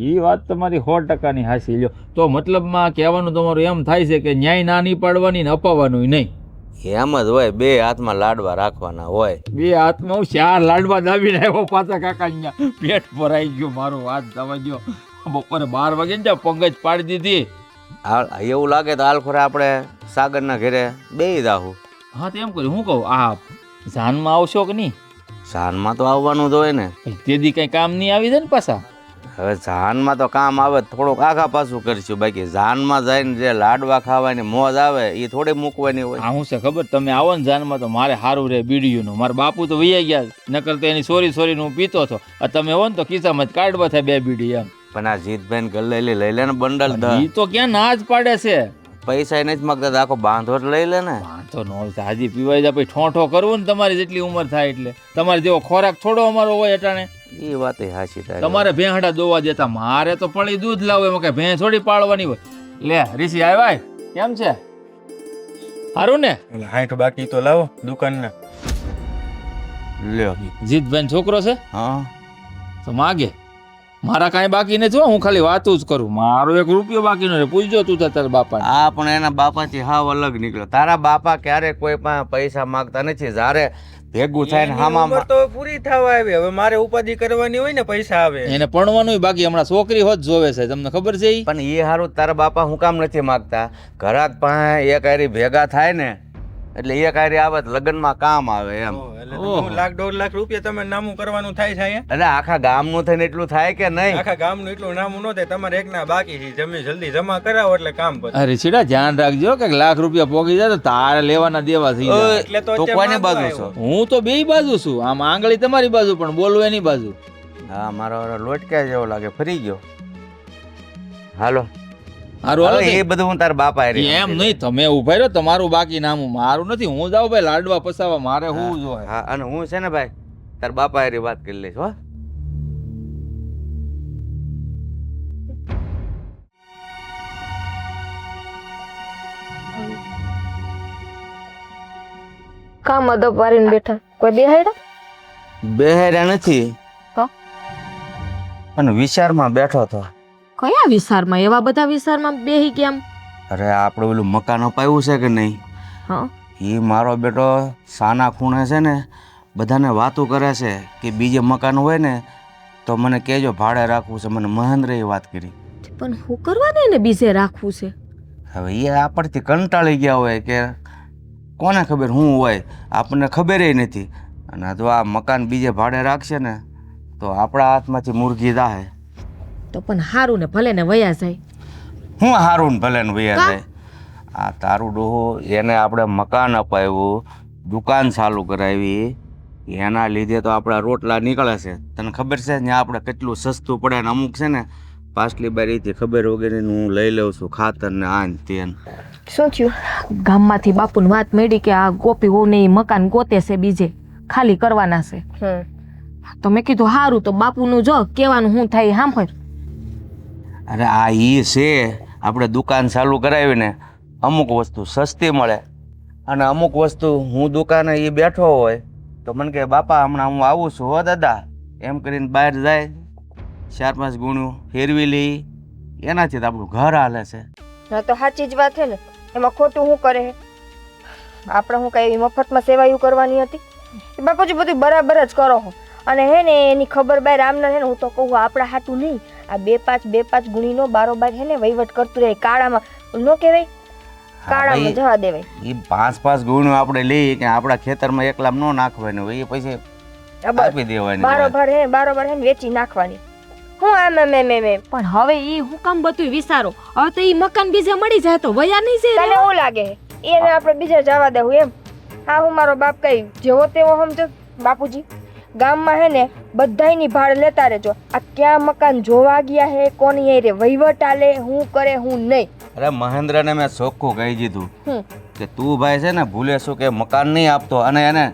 એ વાત તમારી 100%ની હાસી લ્યો. તો મતલબમાં કહેવાનું તમારું એમ થાય છે કે ન્યાય ના નહીં પાડવાની ને અપાવવાનું નહીં. એમ જ હોય, બે હાથમાં લાડવા રાખવાના હોય. બે હાથમાં હું 4 લાડવા દાબીને આવ્યો પાછા કાકા અહીંયા પેટ ભરાઈ ગયું મારું. વાત થવા ગયો બપોરે 12 વાગે ને પંગજ પાડી દીધી. એવું લાગે તો હાલ ખોરે આપણે સાગરના ઘરે બેસી જાહું. હા તો એમ કર્યું હું કહું આ જાનમાં આવશો કે નહીં? જાનમાં તો આવવાનું જ હોય ને. તે દી કઈ કામ નહીં આવી જાય ને પાછા. હવે જાનમાં તો કામ આવે, થોડુંક આખા પાછું કરીશું. બાકી જાનમાં જઈને જે લાડવા ખાવાની મોજ આવે એ થોડી મૂકવાની હોય. આ હું છે ખબર, તમે આવો ને જાનમાં તો મારે સારું રહે બીડીયુંનું. મારા બાપુ તો વૈયા ગયા, નકર તો એની સોરી હું પીતો હતો. તમે હો ને તો ખિસ્સામાં જ કાઢવા થાય 2 બીડી એમ. પણ આ જીતભાઈ ગલ્લેલી લઈ લે ને બંડલ ઈ તો ક્યાં ના જ પાડે છે. પૈસા નથી માંગતા તો આખો બાંધો જ લઈ લે ને. વાંધો ન હોય, હાજી પીવાય જાય પછી ઠોઠો કરવું ને તમારી જેટલી ઉંમર થાય એટલે. તમારે જેવો ખોરાક થોડો અમારો હોય અટાણે. એ વાત હાચી થાય. તમારે ભેંહડા દોવા દેતા, મારે તો પળી દૂધ લાવે, એમાં કઈ ભેંસ થોડી પાળવાની હોય. લે રીસી આવ્યા કેમ છે? સારું ને? 60 બાકી તો લાવો દુકાનના. લ્યો. જીતભાઈ છોકરો છે હા તો માગે. મારા કાંઈ બાકી નથી હો, હું ખાલી વાતું જ કરું. મારો 1 રૂપિયો બાકી ન રહે. પૂછજો તું તારા બાપાને. આ પણ એના બાપાથી હાવ અલગ નીકળ્યો. તારા બાપા ક્યારે કોઈ પાસે પૈસા માંગતા નથી. જ્યારે ભેગું થાય ને હામાં તો પૂરી થવા આવી, હવે મારે ઉપાધિ કરવાની હોય ને પૈસા આવે. એને ભણવાનું બાકી, હમણાં છોકરી હોત જોવે છે, તમને ખબર છે ઈ? પણ એ હારું તારા બાપા હું કામ નથી માંગતા. ઘરાક પાસે એક હારી ભેગા થાય ને એટલે એક હારી આવે તો લગ્નમાં કામ આવે એમ. લાખ 1.5 લાખ રૂપિયા તમે નામું કરવાનું થાય છે અહીંયા. અરે આખા ગામનું થઈને એટલું થાય કે નહીં? આખા ગામનું એટલું નામું ન થાય. તમારે એકના બાકી છે, જમી જલ્દી જમા કરાવો એટલે કામ પતે. અરે સીડા ધ્યાન રાખજો કે લાખ રૂપિયા પોગી જાય તો તારે લેવાના દેવા થઈ જાય. એટલે તો તું કોની બાજુ છો? હું તો 2 બાજુ છું. આમ આંગળી તમારી બાજુ પણ બોલવું એની બાજુ. હા મારો લોટક્યા જેવો લાગે, ફરી ગયો. હાલો હારું હાલો એ બધું હું તારા બાપા હારે. એમ નહીં, તમે ઉભા રહ્યો, તમારું બાકી નામું મારું નથી. હું જાઉં ભાઈ લાડવા પસાવા, મારે હું જોય. હા અને હું છે ને ભાઈ તારા બાપા હારે વાત કરી લઈશ હો. કામ અદબ વારીને બેઠા, કોઈ બેહાડ્યા? બેહાર્યા નથી તો? પણ વિચારમાં બેઠો હતો. કયા વિસ્તારમાં? એવા બધા વિસ્તારમાં બેહી કેમ? અરે આપણે પેલું મકાન અપાયું છે કે નહીં, હા એ મારો બેટો સાના ખૂણે છે ને બધાને વાતો કરે છે કે બીજે મકાન હોય ને તો મને કહેજો, ભાડે રાખવું છે. મને મહેન્દ્રએ વાત કરી. પણ હું કરવા દે ને બીજે રાખવું છે? હવે એ આપણથી કંટાળી ગયા હોય કે કોને ખબર શું હોય, આપણને ખબરે નથી. અને જો આ મકાન બીજે ભાડે રાખશે ને તો આપણા હાથમાંથી મુરઘી જાહે. તો પણ હારું ને ભલે ને વયા જાય. હું હારું ને ભલે ને વયા જાય. આ તારું ડોહો એને આપણે મકાન અપાવ્યું, દુકાન ચાલુ કરાવી, એના લીધે તો આપણા રોટલા નીકળે છે. તને ખબર છે ત્યાં આપણે કેટલું સસ્તું પડે ને અમુક છે ને પાછલી બારીથી ખબર વગેરેનું હું લઈ લઉં છું ખાતર ને આન તેન. શું થયું? ગામમાંથી બાપુને વાત મળી કે આ ગોપી વહુને ઈ મકાન ગોતે છે, બીજે ખાલી કરવાના છે. તો મેં કીધું હારું, તો બાપુનું જો કહેવાનું હું થાય સાંભળ. અરે આ ઈ છે આપણે દુકાન ચાલુ કરાવીને અમુક વસ્તુ સસ્તી મળે અને અમુક વસ્તુ હું દુકાને એ બેઠો હોય તો મને કહે બાપા હમણાં હું આવું છું હો દાદા, એમ કરીને બહાર જાય 4-5 ગુણ્યું ફેરવી લઈ, એનાથી તો આપણું ઘર હાલે છે. હા તો સાચી જ વાત છે ને, એમાં ખોટું શું કરે? આપણે હું કઈ મફતમાં સેવાયું કરવાની હતી? બાપુજી બધું બરાબર જ કરો છો. અને હે ને એની ખબર બહાર આમને હે ને હું તો કહું આપણા હાટું નહીં, આ 2-5 ગુણીનો બારોબાર હે ને વહીવટ કરતું રહે. કાળામાં ન કહેવાય, કાળામાં જવા દેવાય. એ 5-5 ગુણ્યું આપણે લઈ કે આપણા ખેતરમાં એકલામ ન નાખવાનું હોય, એ પછી આપી દેવાની. બારોબાર હે ને વેચી નાખવાની. હું આમ પણ હવે ઈ હું કામ બધું વિચારો? હવે તો ઈ મકાન બીજે મળી જાય તો વયા નહીં જાય. તને શું લાગે એને આપણે બીજે જવા દેવું એમ? હા હું મારો બાપ કઈ જેવો તેવો સમજો. બાપુજી ગામમાં હે ને બધાયની ભાડ લેતા રહેજો. આ ક્યાં મકાન જોવા ગયા હે, કોની હે રે વહીવટ આલે, હું કરે હું નહીં. અરે મહેન્દ્રને મેં ચોખ્ખું કહી દીધું કે તું ભાઈ છે ને ભૂલે શું કે મકાન નહીં આપતો, અને એને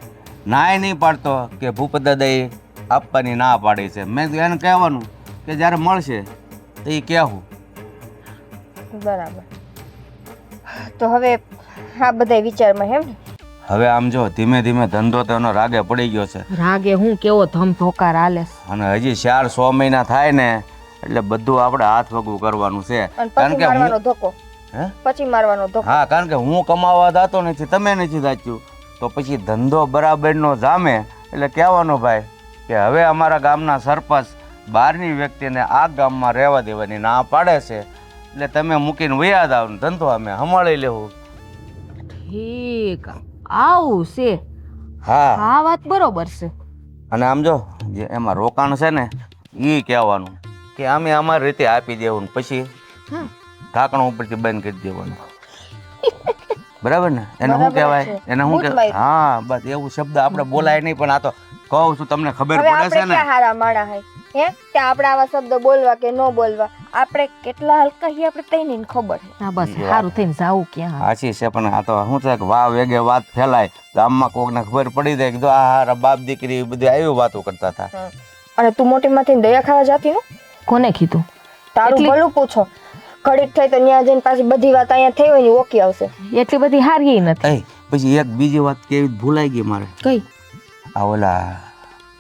નાય નહીં પાડતો કે ભૂપત દાદાએ આપવાની ના પાડી છે. મેં એને કહેવાનું કે જ્યારે મળશે તો એ કહેવું. બરાબર. તો હવે આ બધા વિચારમાં હેમ ને? હવે આમ જો ધીમે ધીમે ધંધો તો એનો રાગે પડી ગયો છે રાગે હું કેવો ધમધોકાર હાલે છે. અને હજી 4-6 મહિના થાય ને એટલે બધું આપણે હાથ વગું કરવાનું છે. અને કારણ પછી કે હું મારવાનો ધોકો હે પછી મારવાનો ધોકો હા કારણ કે હું કમાવા દાતો નથી, તમે નથી દાચ્યું, તો પછી ધંધો બરાબરનો જામે એટલે કહેવાનો ભાઈ કે હવે અમારા ગામના સરપંચ બહારની વ્યક્તિને આ ગામમાં રહેવા દેવાની ના પાડે છે, એટલે તમે મૂકીને વયા જાવ ને ધંધો અમે સંભાળી લેવું. ઠીક આવું છે. હા આ વાત બરોબર છે. અને આમ જો જે એમાં રોકાણ છે ને એ કહેવાનું કે અમે અમારી રીતે આપી દેવું ને પછી ઢાંકણું ઉપરથી બંધ કરી દેવાનું. બરાબર ને? એને શું કહેવાય? એને શું કહેવાય? હા બસ એવું શબ્દ આપણે બોલાય નહીં, પણ આ તો કહું છું તમને ખબર હવે પડે આપણે છે ને. ક્યાં હારા માણા હે કે આપણે આવા શબ્દ બોલવા કે ન બોલવા? આપણે કેટલા હલકા હી આપણે તઈને ખબર છે. હા બસ સારું થઈને જાવું ક્યાં. સાચી છે, પણ આ તો શું છે કે વાહ વેગે વાત ફેલાય ગામમાં કોકને ખબર પડી જાય કે જો આ હારા બાપ દીકરી બધી આવી વાતો કરતા હતા. અને તું મોટી માંથી દયા ખાવા જાતી ને? કોને કીધું? તારું ભલું પૂછો. ઘડીક થઈ તો ન્યા જઈને પાછી બધી વાત અહીંયા થઈ હોય ને ઓકી આવશે. એટલી બધી હારી નથી. એ પછી એક બીજી વાત કેવી ભૂલાઈ ગઈ મારે. કઈ? આ ઓલા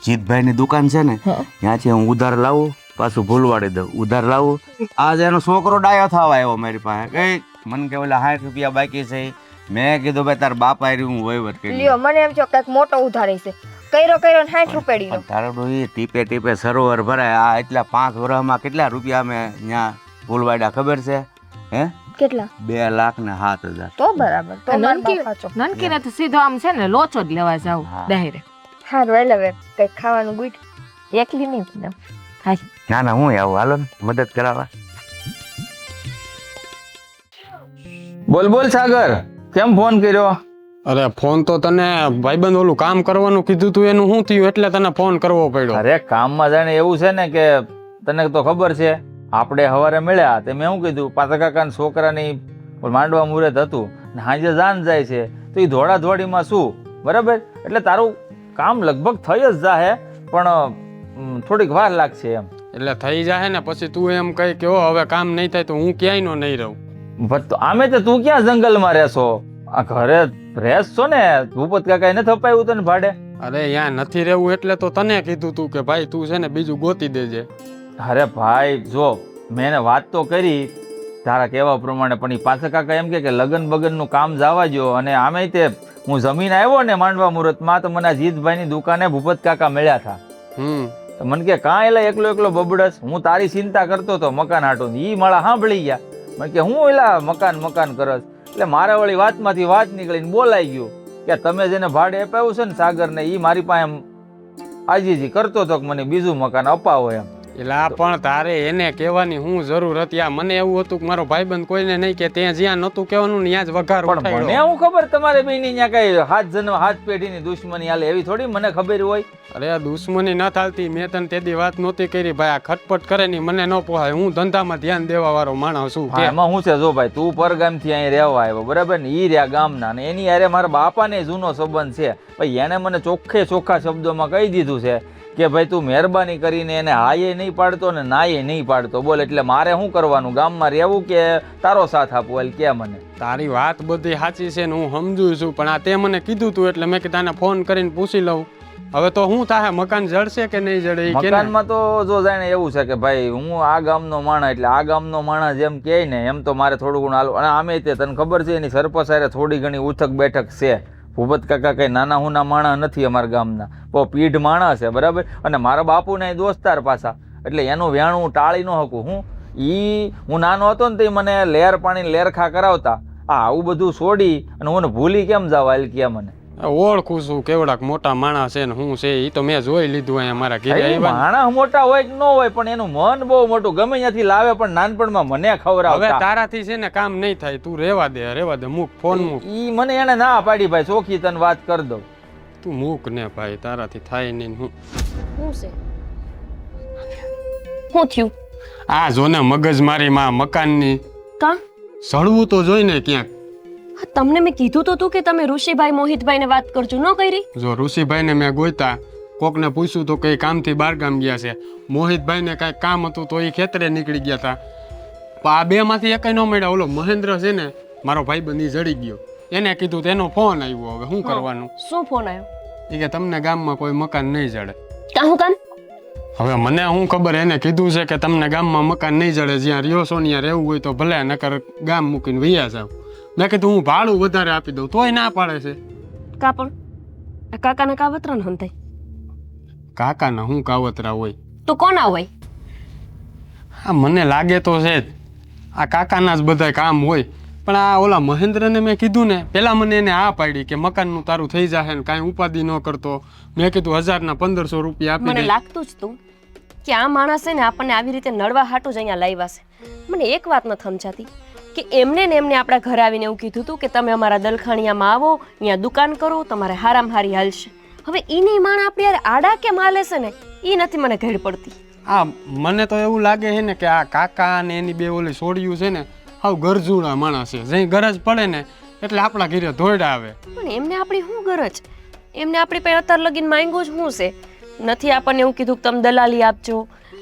જીતભાઈની દુકાન છે ને ત્યાંથી હું ઉધાર લાવું પાછું ભૂલવાડી દઉં, ઉધાર લાવું. આજ એનો છોકરો ડાયો થવા આવ્યો મારી પાસે, કઈ મને કે ઓલા 60 રૂપિયા બાકી છે. મેં કીધું ભાઈ તાર બાપ આરી હું વહીવટ કરી લ્યો મને એમ છો કઈક મોટો ઉધાર છે. કર્યો ને 60 રૂપિયા લો. તારો એ ટીપે ટીપે સરોવર ભરાય. આ એટલા 5 વર્ષમાં કેટલા રૂપિયા અમે ત્યાં ભૂલવાડ્યા ખબર છે? હે કેટલા? 2,07,000. તો બરાબર. તો માર બાપ સાચો. નનકી ને તો સીધો આમ છે ને લોચો જ લેવા જાવ ડાયરેક્ટ. હારું એટલે હવે કઈક ખાવાનું ગુઈટ. એકલી નહીં એકદમ. હાય. ના ના હું આવું, હાલો ને મદદ કરાવવા. બોલ બોલ સાગર, કેમ ફોન કર્યો? અરે ફોન તો તને ભાઈબંધ ઓલું કામ કરવાનું કીધું તું એનું શું થયું એટલે તને ફોન કરવો પડ્યો. અરે કામમાં જાણે એવું છે ને કે તને તો ખબર છે આપણે સવારે મળ્યા તે મેં શું કીધું પાછા કાકાના છોકરાની માંડવા મુહૂર્ત હતું ને સાંજે જાન જાય છે તો એ ધોળા ધોળીમાં શું બરાબર, એટલે તારું કામ લગભગ થઈ જ જાહે પણ થોડીક વાર લાગશે એમ. એટલે થઈ જાય ને પછી તું એમ કહી કે ઓ હવે કામ નહીં થાય તો હું ક્યાંય નો નહીં રહું. તો આમે તો તું ક્યાં જંગલમાં રહેશો? આ ઘરે રહેશ છો ને? ભૂપત કાકા નથી અપાયું તને ભાડે? અરે ત્યાં નથી રહેવું એટલે તો તને કીધું તું કે ભાઈ તું છે ને બીજું ગોતી દેજે. અરે ભાઈ જો મેં એને વાત તો કરી તારા કહેવા પ્રમાણે, પણ એ પાછા કાકા એમ કે લગન બગનનું કામ જવા જો. અને આમે તે હું જમીન આવ્યો ને માંડવા મુહૂર્તમાં તો મને આ જીતભાઈની દુકાને ભૂપત કાકા મળ્યા હતા. તો મને કે કાં એલા એકલો એકલો બબડસ, હું તારી ચિંતા કરતો હતો મકાન હાટું. ઈ માળા સાંભળી ગયા. મને કે હું એલા મકાન કરસ. એટલે મારા વળી વાતમાંથી વાત નીકળીને બોલાઈ ગયું કે તમે જેને ભાડે અપાવ્યું છે ને સાગરને, એ મારી પાસે આજીજી કરતો હતો કે મને બીજું મકાન અપાવો એમ. એટલે આ પણ તારે એને કહેવાની હું જરૂર હતી? આ મને એવું હતું કે મારો ભાઈબંધ કોઈને નહીં કે ત્યાં જ્યાં નતું કહેવાનું ને ત્યાં જ વઘાર પણ મને ઉઠાડ્યો. હું ખબર તમારે બેની ત્યાં કઈ હાથ પેઢીની દુશ્મની હાલે એવી થોડી મને ખબર હોય. અરે આ દુશ્મની ન થાલતી, મેં તને તેદી વાત નહોતી કરી ભાઈ. આ ખટપટ કરે ની મને ન પોહાય. હું ધંધામાં ધ્યાન દેવા વાળો માણસ છું. હા, એમાં શું છે જો ભાઈ તું પરગામથી અહીં રહેવા આવ્યો બરાબર ને, ઈ રહ્યા ગામના ને એની યારે મારા બાપાને જૂનો સંબંધ છે. ભાઈ એને મને ચોખ્ખા શબ્દોમાં કહી દીધું છે કે ભાઈ તું મહેરબાની કરીને એને હાયે નહીં પાડતો ને નાયે નહીં પાડતો. બોલ એટલે મારે શું કરવાનું? ગામમાં રહેવું કે તારો સાથ આપવો? એટલે કે મને તારી વાત બધી સાચી છે ને હું સમજુ છું, પણ આ તે મને કીધું તું એટલે મેં કીધું ફોન કરીને પૂછી લઉં. હવે તો શું થાય? મકાન જડશે કે નહીં જડે? મકાનમાં તો જો જાણે એવું છે કે ભાઈ હું આ ગામનો માણસ, એટલે આ ગામનો માણસ જેમ કહે ને એમ તો મારે થોડું ઘણું હાલવું. અને આમે તે તને ખબર છે એની સરપંચ હારે થોડી ઘણી ઉઠક બેઠક છે. ભૂપત કાકા કઈ નાના હુના માણસ નથી અમારા ગામના, બહુ પીઢ માણસ છે બરાબર. અને મારા બાપુના દોસ્તાર પાછા, એટલે એનું વ્યાણું ટાળી ન શકું. હું નાનો હતો ને તે મને લહેર પાણી લેરખા કરાવતા. આવું બધું છોડી અને હું ભૂલી કેમ જવા? એટલે કે મને ઓળખું છું કેવડાક મોટા માણસ છે ને હું છે એ તો મેં જોઈ લીધું અહીંયા મારા ઘરે. માણસ મોટા હોય કે ન હોય પણ એનું મન બહુ મોટું, ગમે ત્યાંથી લાવે પણ નાનપણમાં મને ખવડાવે. હવે તારાથી છે ને કામ નહીં થાય, તું રેવા દે મૂક ફોન મૂક. ઈ મને એને ના પાડી ભાઈ, ચોખ્ખી તને વાત કરી દઉં. તું મૂક ને ભાઈ, તારાથી થાય નહીં. શું છે? શું થયું? આ જો ને મગજ મારી માં મકાનની કાં સળવું તો જોઈ ને ક્યાંક. તમને મેં કીધું તો તું કે તમે ઋષિભાઈ મોહિતભાઈને વાત કરજો, ન કરી? જો ઋષિભાઈને મેં ગોઈતા, કોકને પૂછ્યું તો કઈ કામથી બહાર ગામ ગયા છે. મોહિતભાઈને કાંઈક કામ હતું તો એ ખેતરે નીકળી ગયા હતા. આ બે માંથી એક ન મળ્યા. ઓલો મહેન્દ્ર છે ને મારો ભાઈબંધ, એ જડી ગયો. એને કીધું તો એનો ફોન આવ્યો. હવે શું કરવાનું? શું ફોન આવ્યો? એ કે તમને ગામમાં કોઈ મકાન નહીં જડે. કાહું કામ? હવે મને શું ખબર, એને કીધું છે કે તમને ગામમાં મકાન નહીં જડે, જ્યાં રહ્યો છો ને ત્યાં રહેવું હોય તો ભલે, નકર ગામ મૂકીને વૈયા જાવ. મેં કીધું હું ભાડું વધારે આપી દઉં, તોય ના પાડે છે. કા પણ આ કાકાના કાવતરા ન હંતાય કાકાના શું કાવતરા હોય? તો કોના હોય? આ મને લાગે તો છે જ આ કાકાના જ બધા કામ હોય. પણ આ ઓલા મહેન્દ્રને મેં કીધું ને, પહેલાં મને એને આ પાડી કે મકાનનું તારું થઈ જશે ને કાંઈ ઉપાધિ ન કરતો. મેં કીધું 1000ના 1500 રૂપિયા આપી મને દે. લાગતું જ તું કે આ માણસ છે ને આપણને આવી રીતે નડવા હાટું જ અહીંયા લાવ્યા છે. મને એક વાત ન સમજાતી કે એમને ને એમને આપણા ઘરે આવીને એવું કીધું હતું કે તમે અમારા દલખાણીયામાં આવો, અહીંયા દુકાન કરો, તમારે હારામ હારી હાલશે. હવે ઈની માણ આપણી યાર આડા કે માલે છે ને એ નથી મને ઘેડ પડતી. આ મને તો એવું લાગે છે ને કે આ કાકા ને એની બે ઓલી છોડ્યું છે ને, હાવ ગરજુડા માણસ છે. જઈ ગરજ પડે ને એટલે આપણા ઘરે ધોઈડા આવે. પણ એમને આપણી શું ગરજ? એમને આપણી પાસે અત્યાર લગીન માંગ્યું જ શું છે? નથી આપણને એવું કીધું કે તમે દલાલી આપજો,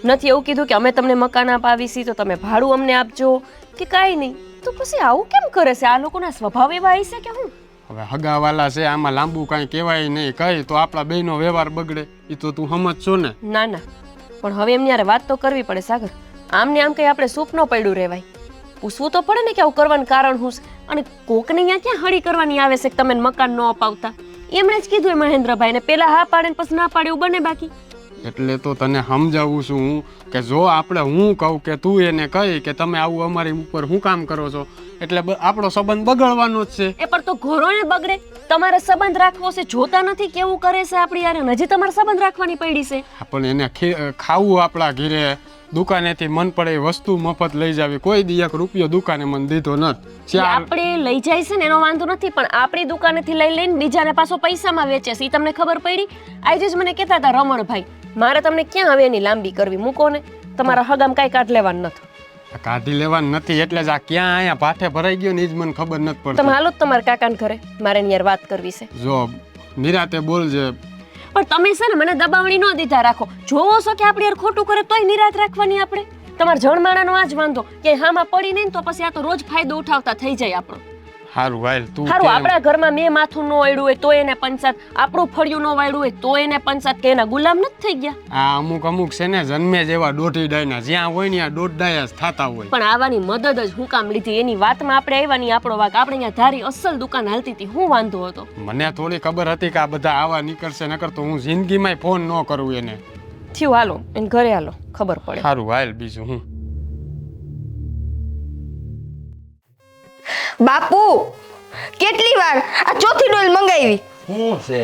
નથી એવું કીધું કે અમે તમને મકાન અપાવીશી તો તમે ભાડું અમને આપજો કે કાંઈ નહીં. તો પછી આવું કેમ કરે છે? આ લોકોના સ્વભાવ એવા હશે કે શું? હવે હગાવાલા છે, આમાં લાંબુ કાંઈ કહેવાય નહીં. કહી તો આપણા બેયનો વ્યવહાર બગડે. એ તો તું સમજશો ને. ના ના, પણ હવે એમની યારે વાત તો કરવી પડે સાગર. આમને આમ કંઈ આપણે સૂપ ન પડ્યું રહેવાય. પૂછવું તો પડે ને કે આવું કરવાનું કારણ શું છે? અને કોકને અહીંયા ક્યાં હળી કરવાની આવે છે કે તમે મકાન ન અપાવતા? એમણે જ કીધું એ મહેન્દ્રભાઈને, પેલા હા પાડે ને પછી ના પાડે એવું બને બાકી. એટલે તો તને સમજાવું છું હું કે જો આપણે હું કહું કે તું એને કહી કે તમે આવું અમારી ઉપર શું કામ કરો છો, એટલે આપણો સંબંધ બગડવાનો જ છે. એ પણ તો ઘોરોને બગડે. તમારે સંબંધ રાખવો છે, જોતા નથી કેવું કરે છે આપણી યારે, હજી તમારે સંબંધ રાખવાની પડી છે. પણ એને ખાવું આપણા ઘરે, દુકાનેથી મન પડે એ વસ્તુ મફત લઈ જાવી. કોઈ દી 1 રૂપિયો દુકાને મને દીધો નથી. આપણે લઈ જાય છે ને એનો વાંધો નથી, પણ આપણી દુકાનેથી લઈ લઈને બીજાને પાછો પૈસામાં વેચે છે. ઈ તમને ખબર પડી? આજે જ મને કહેતા હતા રમણભાઈ, મારે તમને ક્યાં હવે એની લાંબી કરવી, મૂકો ને. તમારા હગામ કાંઈ કાઢ લેવાનું નથી. કાઢી લેવાનું નથી એટલે જ આ ક્યાં અહીંયા ભાઠે ભરાઈ ગયો ને એ જ મને ખબર નથી પડતી. તમે હાલો તમારા કાકાને ઘરે, મારે એની યાર વાત કરવી છે. જો નિરાતે બોલજે. પણ તમે છે ને મને દબાવણી ન દીધા રાખો. જોવો છો કે આપણે યાર ખોટું કરે તોય નિરાત રાખવાની આપણે. તમારા જણમાણાનો આ જ વાંધો કે હામાં પડી નહીં તો પછી આ તો રોજ ફાયદો ઉઠાવતા થઈ જાય આપણો. હારું વાયલ તું હારું, આપણા ઘરમાં મેં માથું ન ઓળ્યું હોય તો એને પંચાત, આપણું ફળિયું ન વાળ્યું હોય તો એને પંચાત, કે એના ગુલામ નથી થઈ ગયા. આ અમુક છે ને જન્મે જેવા દોઢી ડાયના, જ્યાં હોય ને ત્યાં દોઢ ડાયા જ થતા હોય. પણ આવાની મદદ જ હું કામ લીધી? એની વાતમાં આપણે આવવાની આપણો વાક. આપણે અહીંયા ધારી અસલ દુકાન હાલતી હતી, હું વાંધો હતો? મને થોડી ખબર હતી કે આ બધા આવા નીકળશે, નકર તો હું જિંદગીમાં ફોન ન કરું એને. થયું, હાલો એને ઘરે હાલો, ખબર પડે. સારું વાયલ બીજું હું. બાપુ કેટલી વાર આ ચોથી ડોલ મંગાવી? શું છે?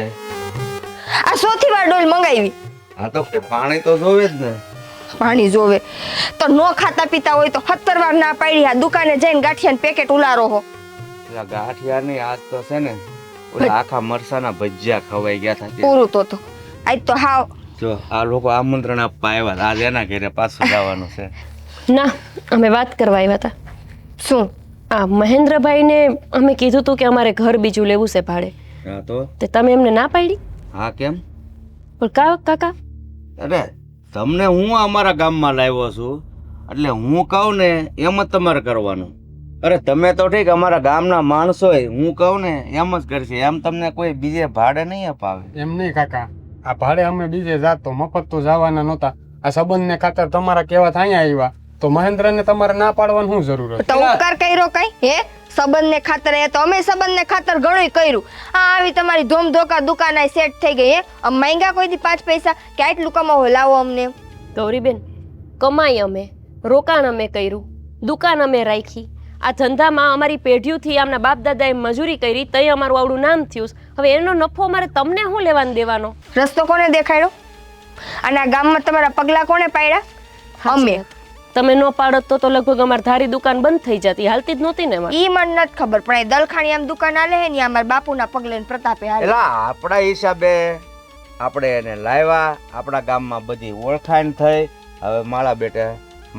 આ ચોથી વાર ડોલ મંગાવી. આ તો પાણી તો જોવે જ ને. પાણી જોવે તો નો ખાતા પીતા હોય તો 17 વાર ના પાડી. આ દુકાને જઈને ગાંઠિયાનું પેકેટ ઉલારો હો. પેલા ગાંઠિયાની આજ તો છે ને ઓલા આખા મરસાના ભજીયા ખવાઈ ગયા હતા. પૂરું તો આજ તો હાવ. જો આ લોકો આમંત્રણ આપવા આવ્યા, આજ એના ઘરે પાછું જવાનું છે. ના, અમે વાત કરવા આવ્યા હતા. શું? આ મહેન્દ્રભાઈને અમે કીધું હતું કે અમારે ઘર બીજું લેવું છે ભાડે. હા તો તે તમે એમને ના પાડી? હા કેમ? પણ કાકા, અરે તમને હું અમારા ગામમાં લાવ્યો છું એટલે હું કહું ને એમ જ તમારે કરવાનું. અરે તમે તો ઠીક અમારા ગામના માણસો હું કહું ને એમ જ કરશે. એમ તમને કોઈ બીજે ભાડે નહીં અપાવે. એમ નહીં કાકા, આ ભાડે અમે બીજે જાત તો મફત તો જવાના નહોતા. આ સંબંધને ખાતર તમારા કેવા થાય આવ્યા તો મહેન્દ્રને તમારે ના પાડવાની શું જરૂર હતી? તો ઉપકાર કર્યો કઈ? હે સંબંધને ખાતર એ તો અમે સંબંધને ખાતર ઘણું કર્યું. આ આવી તમારી ધોમ ધોકા દુકાન આ સેટ થઈ ગઈ. હે આમ માંગ્યા કોઈ દી 5 પૈસા કે આટલું કમાવો લાવો અમને? ગૌરીબેન, કમાઈ અમે, રોકાણ અમે કર્યું, દુકાન અમે રાખી. આ ધંધામાં અમારી પેઢીઓથી આમના બાપ દાદાએ મજૂરી કરી તઈ અમારું આવડું નામ થયું. હવે એનો નફો અમારે તમને શું લેવાનો દેવાનો? રસ્તો કોને દેખાડ્યો? અને આ ગામમાં તમારા પગલા કોને પાડ્યા? અમે. તમે ન પાડત તો લગભગ અમારી ધારી દુકાન બંધ થઈ જતી, હાલતી જ નહોતી ને. ઈ મને નથી ખબર, પણ એ દલખાણી આમ દુકાન આલે હે ને અમારા બાપુના પગલે ને પ્રતાપે હાલે. એટલે આપણા હિસાબે આપણે એને લાવ્યા, આપણા ગામમાં બધી ઓળખાણ થઈ. હવે માળા બેટા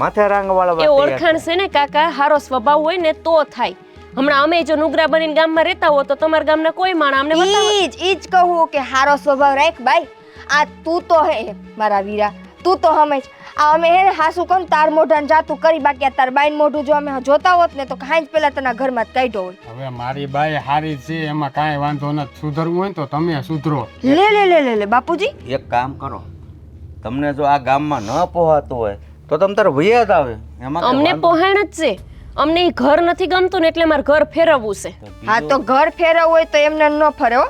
માથે રાંગવાળા એ ઓળખાણ છે ને કાકા, હારો સ્વભાવ હોય ને તો થાય. હમણાં અમે જો નુગરા બનીને ગામમાં રહેતા હો તો તમારા ગામના કોઈ માણસ અમને બતાવે. ઈ જ કહું કે હારો સ્વભાવ રાખ ભાઈ. આ તું તો હે મારા વીરા, તું તો સમજ આ અમે હે ને હાસુ કોણ તાર મોઢાને જાતું કરી બાકી આ તાર બાઈન મોઢું જો અમે જોતા હોત ને તો કાંઈ જ પેલા તના ઘરમાં જ કાઢ્યો હોય. હવે મારી બાઈ હારી છે, એમાં કાંઈ વાંધો નથી. સુધરવું હોય ને તો તમે સુધરો. લે લે લે લે લે બાપુજી એક કામ કરો, તમને જો આ ગામમાં ન પોહાતું હોય તો તમે તારે વૈયા જ આવે. એમાં કાંઈ અમને વાંધો પહોંચાણ જ છે. અમને ઈ ઘર નથી ગમતું ને એટલે મારે ઘર ફેરવવું છે. નથી. હા તો ઘર ફેરવ હોય તો એમને ન ફરે હો.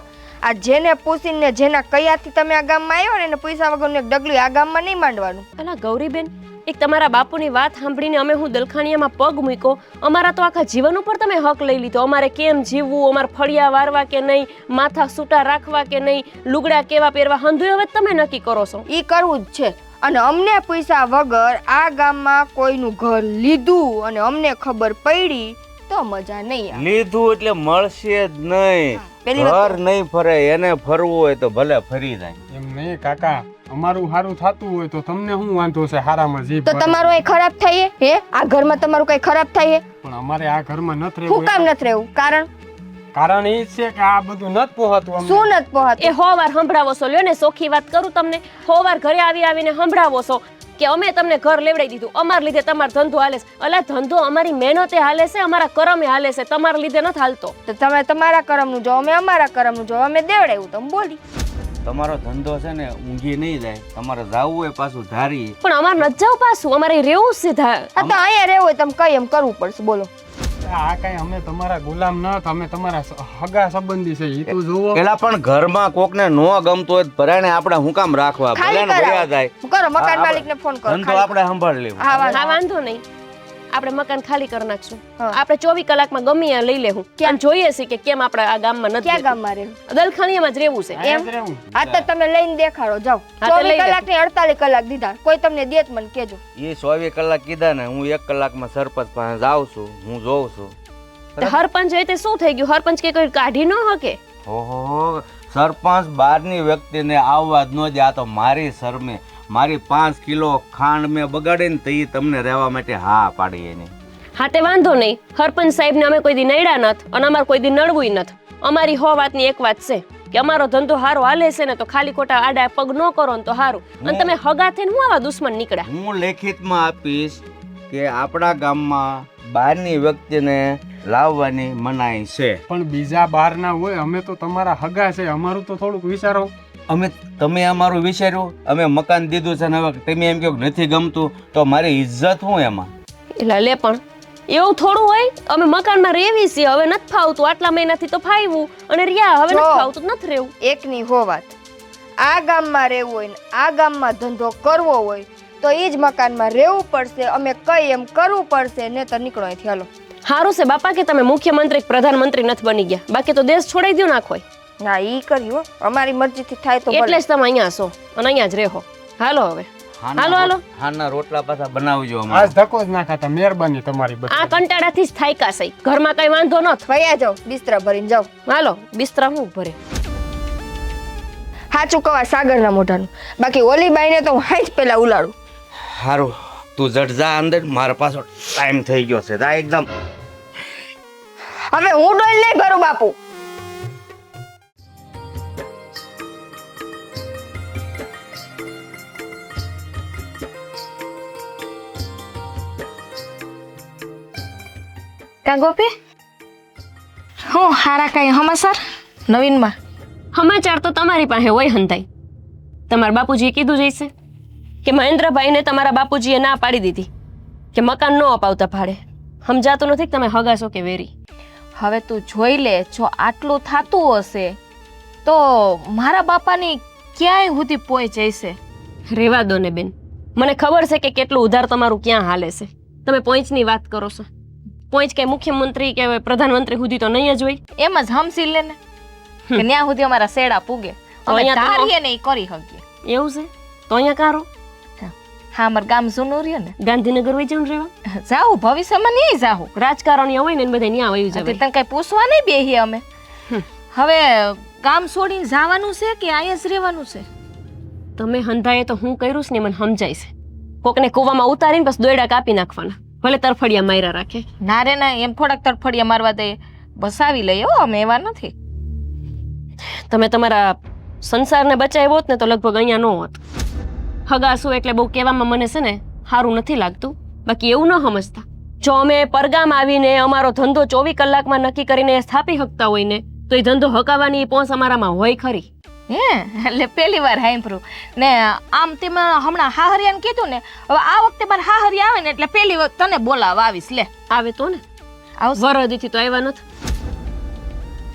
આ જેને પૂછીને જેના કયાથી તમે આ ગામમાં આવ્યો ને એને પૈસા વગરનું એક ડગલું આ ગામમાં નહીં માંડવાનું. અલા ગૌરીબેન, એક તમારા બાપુની વાત સાંભળીને અમે હું દલખાણીયામાં પગ મૂક્યો. અમારા તો આખા જીવન ઉપર તમે હક લઈ લીધો. અમારે કેમ જીવવું, અમારે ફળિયા વારવા કે નહીં, માથા સૂટા રાખવા કે નહીં, લુગડા કેવા પહેરવા, હંધુય હવે તમે નક્કી કરો છો. ઈ કરવું જ છે. અને અમને પૈસા વગર આ ગામમાં કોઈનું ઘર લીધું અને અમને ખબર પડી તો મજા નહીં આવે. લીધું એટલે મળશે જ નહીં. પેલી ઘર નહીં ફરે, એને ફરવું હોય તો ભલે ફરી જાય. એમ નહીં કાકા, અમારું સારું થતું હોય તો તમને શું વાંધો છે? હારામાં જીભ તો ભરે. તમારું અહીં ખરાબ થાય હે? આ ઘરમાં તમારું કઈ ખરાબ થાય હે? પણ અમારે આ ઘરમાં નથી શું કામ રહેવું. નથી રહેવું? કારણ કારણ એ જ છે કે આ બધું નથી પોહાતું અમને. શું નથી પહોંચતું? એ હો વાર સંભળાવો છો. લ્યો ને સોખી વાત કરું તમને. હો વાર ઘરે આવીને સંભળાવો છો કે અમે તમને ઘર લેવડાવી દીધું, અમારા લીધે તમારો ધંધો હાલે છે. અલા ધંધો અમારી મહેનતે હાલે છે, અમારા કરમે હાલે છે, તમારા લીધે નથી હાલતો. તો તમે તમારા કરમનું જો, અમે અમારા કરમનું જો, અમે દેવડાવ્યું તમે બોલી. તમારો ધંધો છે ને ઊંઘી નહીં જાય. તમારે જાવું હોય પાછું ધારી. પણ અમારે નથી જવું પાછું, અમારે રહેવું જ સીધા. આ તો અહીંયા રહેવું હોય તમે કઈ એમ કરવું પડશે બોલો. આ કઈ અમે તમારા ગુલામ નથી, અમે તમારા હગા સંબંધી છે. એ તો જોવો. પેલા પણ ઘરમાં કોકને નો ગમતું હોય તો ભરાને આપણે હું કામ રાખવા? ખાલી ભલે ને વયા જાય. કરો મકાન માલિકને ફોન કરો. ધંધો આપણે સંભાળી લેવું. હા વાંધો. હા વાંધો નહીં, આપણે મકાન ખાલી કરી નાખશું. હા. આપણે 24 કલાકમાં ગમે ત્યાં લઈ લેવું. ક્યાં જોઈએ છે કે કેમ આપણે આ ગામમાં નથી ક્યાં રહેતું. ગામમાં રહેવું? દલખાણીયામાં જ રહેવું છે. અહીંયા જ રહેવું. હા તો તમે લઈને દેખાડો જાઓ. હા તો લઈ 24 લે. કલાક ને 48 કલાક દીધા. કોઈ તમને દેત મને કેજો. એ 24 કલાક કીધા ને, હું 1 કલાકમાં સરપંચ પાસે જાઉં છું, હું જોઉં છું. તે હરપંચ હોય તે શું થઈ ગયું? હરપંચ કે કોઈ કાઢી ન હકે. ઓહો, સરપંચ બહારની વ્યક્તિને આવવા જ ન દે. આ તો મારી શરમે મારી 5 કિલો ખાંડ મેં બગાડીને તો ઈ તમને રહેવા માટે હા પાડી એની. હા તે વાંધો નહીં. હરપંચ સાહેબને અમે કોઈ દી નડ્યા નથી અને અમારે કોઈ દી નડવું નથી. અમારી હો વાતની એક વાત છે કે અમારો ધંધો હારો હાલે છે ને તો ખાલી ખોટા આડા પગ ન કરો ને તો હારું. અને તમે હગા થઈને હું આવા દુશ્મન નીકળ્યા? હું લેખિતમાં આપીશ કે આપણા ગામમાં બહારની વ્યક્તિને લાવવાની મનાઈ છે. પણ બીજા બહારના હોય, અમે તો તમારા હગા છે, અમારું તો થોડુંક વિચારો. તમે અમારું વિચાર્યું, અમે મકાન દીધું છે ને હવે તમે એમ કહો કે નથી ગમતું તો મારી ઇજ્જત હું એમાં? એટલે લે પણ એવું થોડું હોય. અમે મકાનમાં રહેવી છીએ, હવે નથી ફાવતું. આટલા મહિનાથી તો ફાવ્યું અને રહ્યા, હવે જો. નથી ફાવતું તો નથી રહેવું. એકની હો વાત. આ ગામમાં રહેવું હોય ને આ ગામમાં ધંધો કરવો હોય તો એ જ મકાનમાં રહેવું પડશે. અમે કઈ એમ કરવું પડશે ને તો નીકળો અહીંથી હાલો. સારું છે બાપા કે તમે મુખ્યમંત્રી કે પ્રધાનમંત્રી નથી બની ગયા, બાકી તો દેશ છોડાઈ દો નાખો. ના ઈ કર્યું અમારી મરજીથી થાય તો એટલે ભલે. જ તમે અહીંયા છો અને અહીંયા જ રહો. હાલો હવે હાલો હાલો. હાના રોટલા પાછા બનાવજો આજ અમારે. ધક્કો જ ના ખાતા. મહેરબાની તમારી બધી. આ કંટાળાથી જ થાયકા છે. ઘરમાં કઈ વાંધો નથી. વયા જાઓ બિસ્તરા ભરીને જાઓ. હાલો બિસ્તરા હું ભરે. સાચું કવા સાગરના મોઢાનું. બાકી ઓલી બાઈને તો હું હાઈ જ પેલા ઉલાડું. સારું, તું જટ જા અંદર, મારા પાછો ટાઈમ થઈ ગયો છે. જા એકદમ. હવે હું ડોલ નહીં ભરું બાપુ. કા ગોપી, હું હારા કઈ સમાચાર નવીનમાં? સમાચાર તો તમારી પાસે હોય હંતાઈ. તમારા બાપુજીએ કીધું જઈશે કે મહેન્દ્રભાઈને તમારા બાપુજીએ ના પાડી દીધી કે મકાન ન અપાવતા ભાડે. સમજાતું નથી કે તમે હગા છો કે વેરી. હવે તું જોઈ લે, જો આટલું થાતું હશે તો મારા બાપાની ક્યાંય સુધી પહોંચી જશે. રેવા દો ને બેન, મને ખબર છે કે કેટલું ઉધાર તમારું ક્યાં હાલે છે. તમે પોઈન્ટની વાત કરો છો. પોઈન્ટ કે મુખ્યમંત્રી કે પ્રધાનમંત્રી સુધી તો નહીં જ હોય. એમ જ હમસી લે ને કે ત્યાં સુધી અમારા શેડા પૂગે. અમે અહીંયા તો- ધારીએ ને ઈ કરી શકીએ. એવું છે તો અહીંયા કારો હા, અમારું ગામ જૂનું રહ્યું ને. ગાંધીનગર વહી જવું રહેવા. જાવું ભવિષ્યમાં નહીં જાવું. રાજકારણીઓ હોય ને બધા ત્યાં વયું તે જવાય. તને કઈ પૂછવા નહીં બેહીએ અમે. હવે ગામ છોડીને જવાનું છે કે અહીંયા જ રહેવાનું છે? તમે હંધાએ તો હું કર્યું છે ને મને સમજાય છે. કોકને કૂવામાં ઉતારીને બસ દોયડા કાપી નાખવાના, ભલે તરફડિયા માર્યા રાખે. ના રે ના, એમ થોડાક તરફડિયા મારવા દઈએ, બસાવી લઈએ હો, અમે એવા નથી. તમે તમારા સંસારને બચાવ્યો હોત ને તો લગભગ અહીંયા ન હોત. હગાસું એટલે બહુ કહેવામાં મને છે ને સારું નથી લાગતું. બાકી એવું ન સમજતા, જો અમે પરગામ આવીને અમારો ધંધો 24 કલાકમાં નક્કી કરીને સ્થાપી શકતા હોય ને તો એ ધંધો હકાવવાની પહોંચ અમારામાં હોય ખરી. હે એટલે પહેલી વાર સાંભળ્યું ને. આમ તે મેં હમણાં હાહરિયાને કીધું ને, હવે આ વખતે મારે હાહરિયા આવે ને એટલે પહેલી વખત તને બોલાવવા આવીશ. લે આવે તો ને, આવશે. વરદીથી તો આવ્યા નથી.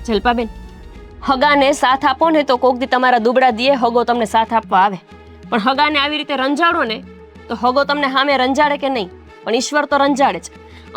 જલપાબેન, હગાને સાથ આપો ને તો કોક દી તમારા દુબળા દીએ હગો તમને સાથ આપવા આવે, પણ હગાને આવી રીતે રંજાડો ને તો હગો તમને સામે રંજાડે કે નહીં, પણ ઈશ્વર તો રંજાડે જ.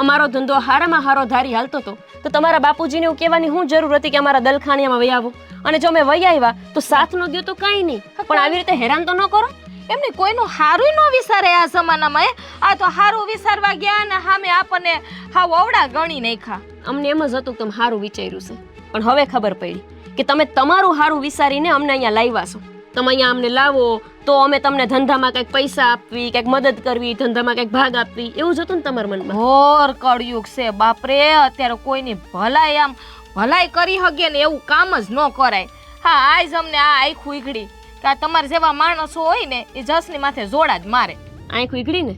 અમારો ધંધો હારામાં હારો ધારી હાલતો હતો તો તમારા બાપુજીને એવું કહેવાની શું જરૂર હતી કે અમારા દલખાણીયામાં વહી આવો, અને જો અમે વહી આવ્યા તો સાથ ન દો તો કાંઈ નહીં, પણ આવી રીતે હેરાન તો ન કરો. એમને કોઈનું હારું ન વિચારે આ જમાનામાં. આ તો હારું વિચારવા ગયા ને સામે આપણને હાવ અવડા ગણી નાખ્યા. અમને એમ જ હતું કે તમે સારું વિચાર્યું છે, પણ હવે ખબર પડી કે તમે તમારું સારું વિચારીને અમને અહીંયા લાવ્યા છો. તમે અહીંયા અમને લાવો તો અમે તમને ધંધામાં કંઈક પૈસા આપવી, કંઈક મદદ કરવી, ધંધામાં કંઈક ભાગ આપવી, એવું જ હતું ને તમારા મનમાં. ઘોર કળયુગ છે બાપરે. અત્યારે કોઈની ભલાઈ આમ ભલાઈ કરી હગે ને એવું કામ જ ન કરાય. હા, આજ અમને આ આખું ઈગડી કે આ તમારા જેવા માણસો હોય ને એ જસની માથે જોડા જ મારે. આંખ ઉઘડી ને,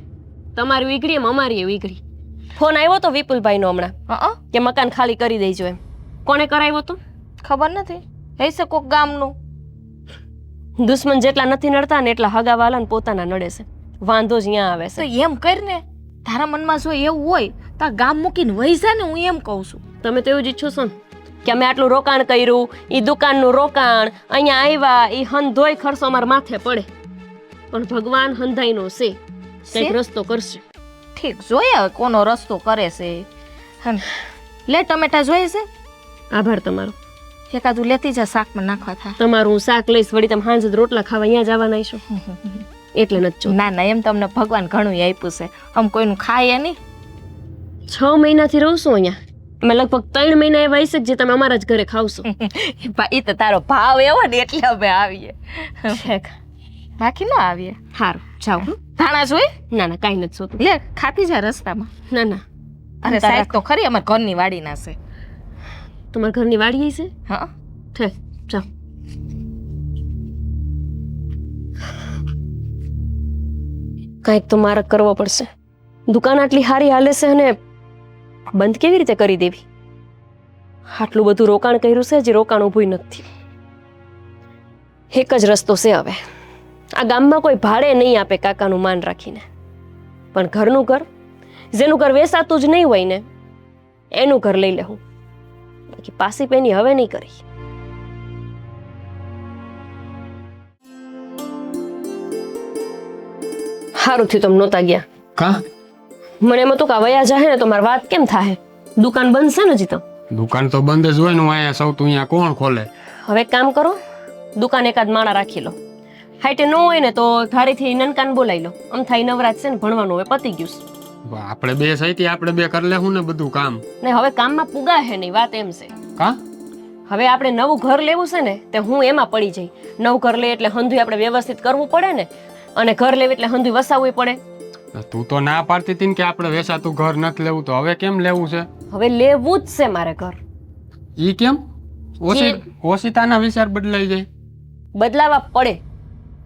તમારી ઉઘડી એમ અમારી ઉઘડી. ફોન આવ્યો તો વિપુલભાઈનો હમણાં કે મકાન ખાલી કરી દેજો એમ. કોણે કરાવ્યો તો ખબર નથી, હશે કોક ગામનું. દુશ્મન જેટલા નથી નડતા ને એટલા હગાવાલા પોતાના નડે છે. વાંધો જ અહીંયા આવે તો છે. એમ કરીને તારા મનમાં જો એવું હોય તો આ ગામ મૂકીને વહી જા ને, હું એમ કહું છું. તમે તો એવું જ ઈચ્છો છો ને કે અમે આટલું રોકાણ કર્યું, એ દુકાનનું રોકાણ, અહીંયા આવ્યા, એ હંધોય ખર્ચો અમારા માથે પડે, પણ ભગવાન હંધાઈનો છે, કંઈક રસ્તો કરશે. ઠીક, જોઈએ હવે કોનો રસ્તો કરે છે. હમ. લે ટમેટા જોઈએ છે? આભાર તમારો. એકાદું લેતી જા, શાકમાં નાખવા થા. તમારું હું શાક લઈશ, વળી તમે સાંજે જ રોટલા ખાવા અહીંયા જવાના છો એટલે નથી. ના ના, એમ તમને ભગવાન ઘણું આપ્યું છે. આમ કોઈનું ખાય નહીં. 6 મહિનાથી રહું છું અહીંયા. અમે લગભગ 3 મહિના એવા હશે જે તમે અમારા જ ઘરે ખાવશો. એ તો તારો ભાવ એવો ને એટલે અમે આવીએ. બાકી ન આવીએ. સારું, જાઓ. ધાણા જોઈ? ના ના, કાંઈ નથી સોતું. લે ખાતી જા રસ્તામાં. ના ના, અરે સાહેબ તો ખરી અમારા ઘરની વાડીના છે. તમારા ઘરની વાડી છે? હા, ઠીક, જાઓ. કાંઈક તો મારે કરવો પડશે. દુકાન આટલી સારી હાલે છે અને બંધ કેવી રીતે કરી દેવી? આટલું બધું રોકાણ કર્યું છે, હજી રોકાણ ઊભું નથી. એક જ રસ્તો છે હવે. આ ગામમાં કોઈ ભાડે નહીં આપે કાકાનું માન રાખીને, પણ ઘરનું ઘર, જેનું ઘર વેચાતું જ નહીં હોય ને એનું ઘર લઈ લેવું. બાકી પાસી પેની હવે નહીં કરી. સારું થયું તમે નહોતા ગયા. કા મને એમ હતું કે આ વયા જાહે ને તો મારી વાત કેમ થાય? દુકાન બંધ છે ને હજી તો. દુકાન તો બંધ જ હોય ને. હું અહીંયા સૌ તું અહીંયા કોણ ખોલે? હવે એક કામ કરો, દુકાન એકાદ માણા રાખી લો. હાઈટે ન હોય ને તો ધારીથી નનકાન બોલાવી લો. આમ થાય નવરાજ છે ને ભણવાનું હવે પતી ગયું છે. આપણે બે સહીથી આપણે બે કરી લેવું ને બધું કામ. ને હવે કામમાં પુગા હે નહીં, વાત એમ છે. કા હવે આપણે નવું ઘર લેવું છે ને તે હું એમાં પડી જઈ. નવું ઘર લે એટલે હંધુય આપણે વ્યવસ્થિત કરવું પડે ને, અને ઘર લેવું એટલે હંધુય વસાવવું પડે. તું તો ના પાડતી હતી ને કે આપણે વેચાતું ઘર નથી લેવું, તો હવે કેમ લેવું છે? હવે લેવું જ છે મારે ઘર. ઈ કેમ? ઓશિતાના વિચાર બદલાઈ જાય? બદલાવા પડે.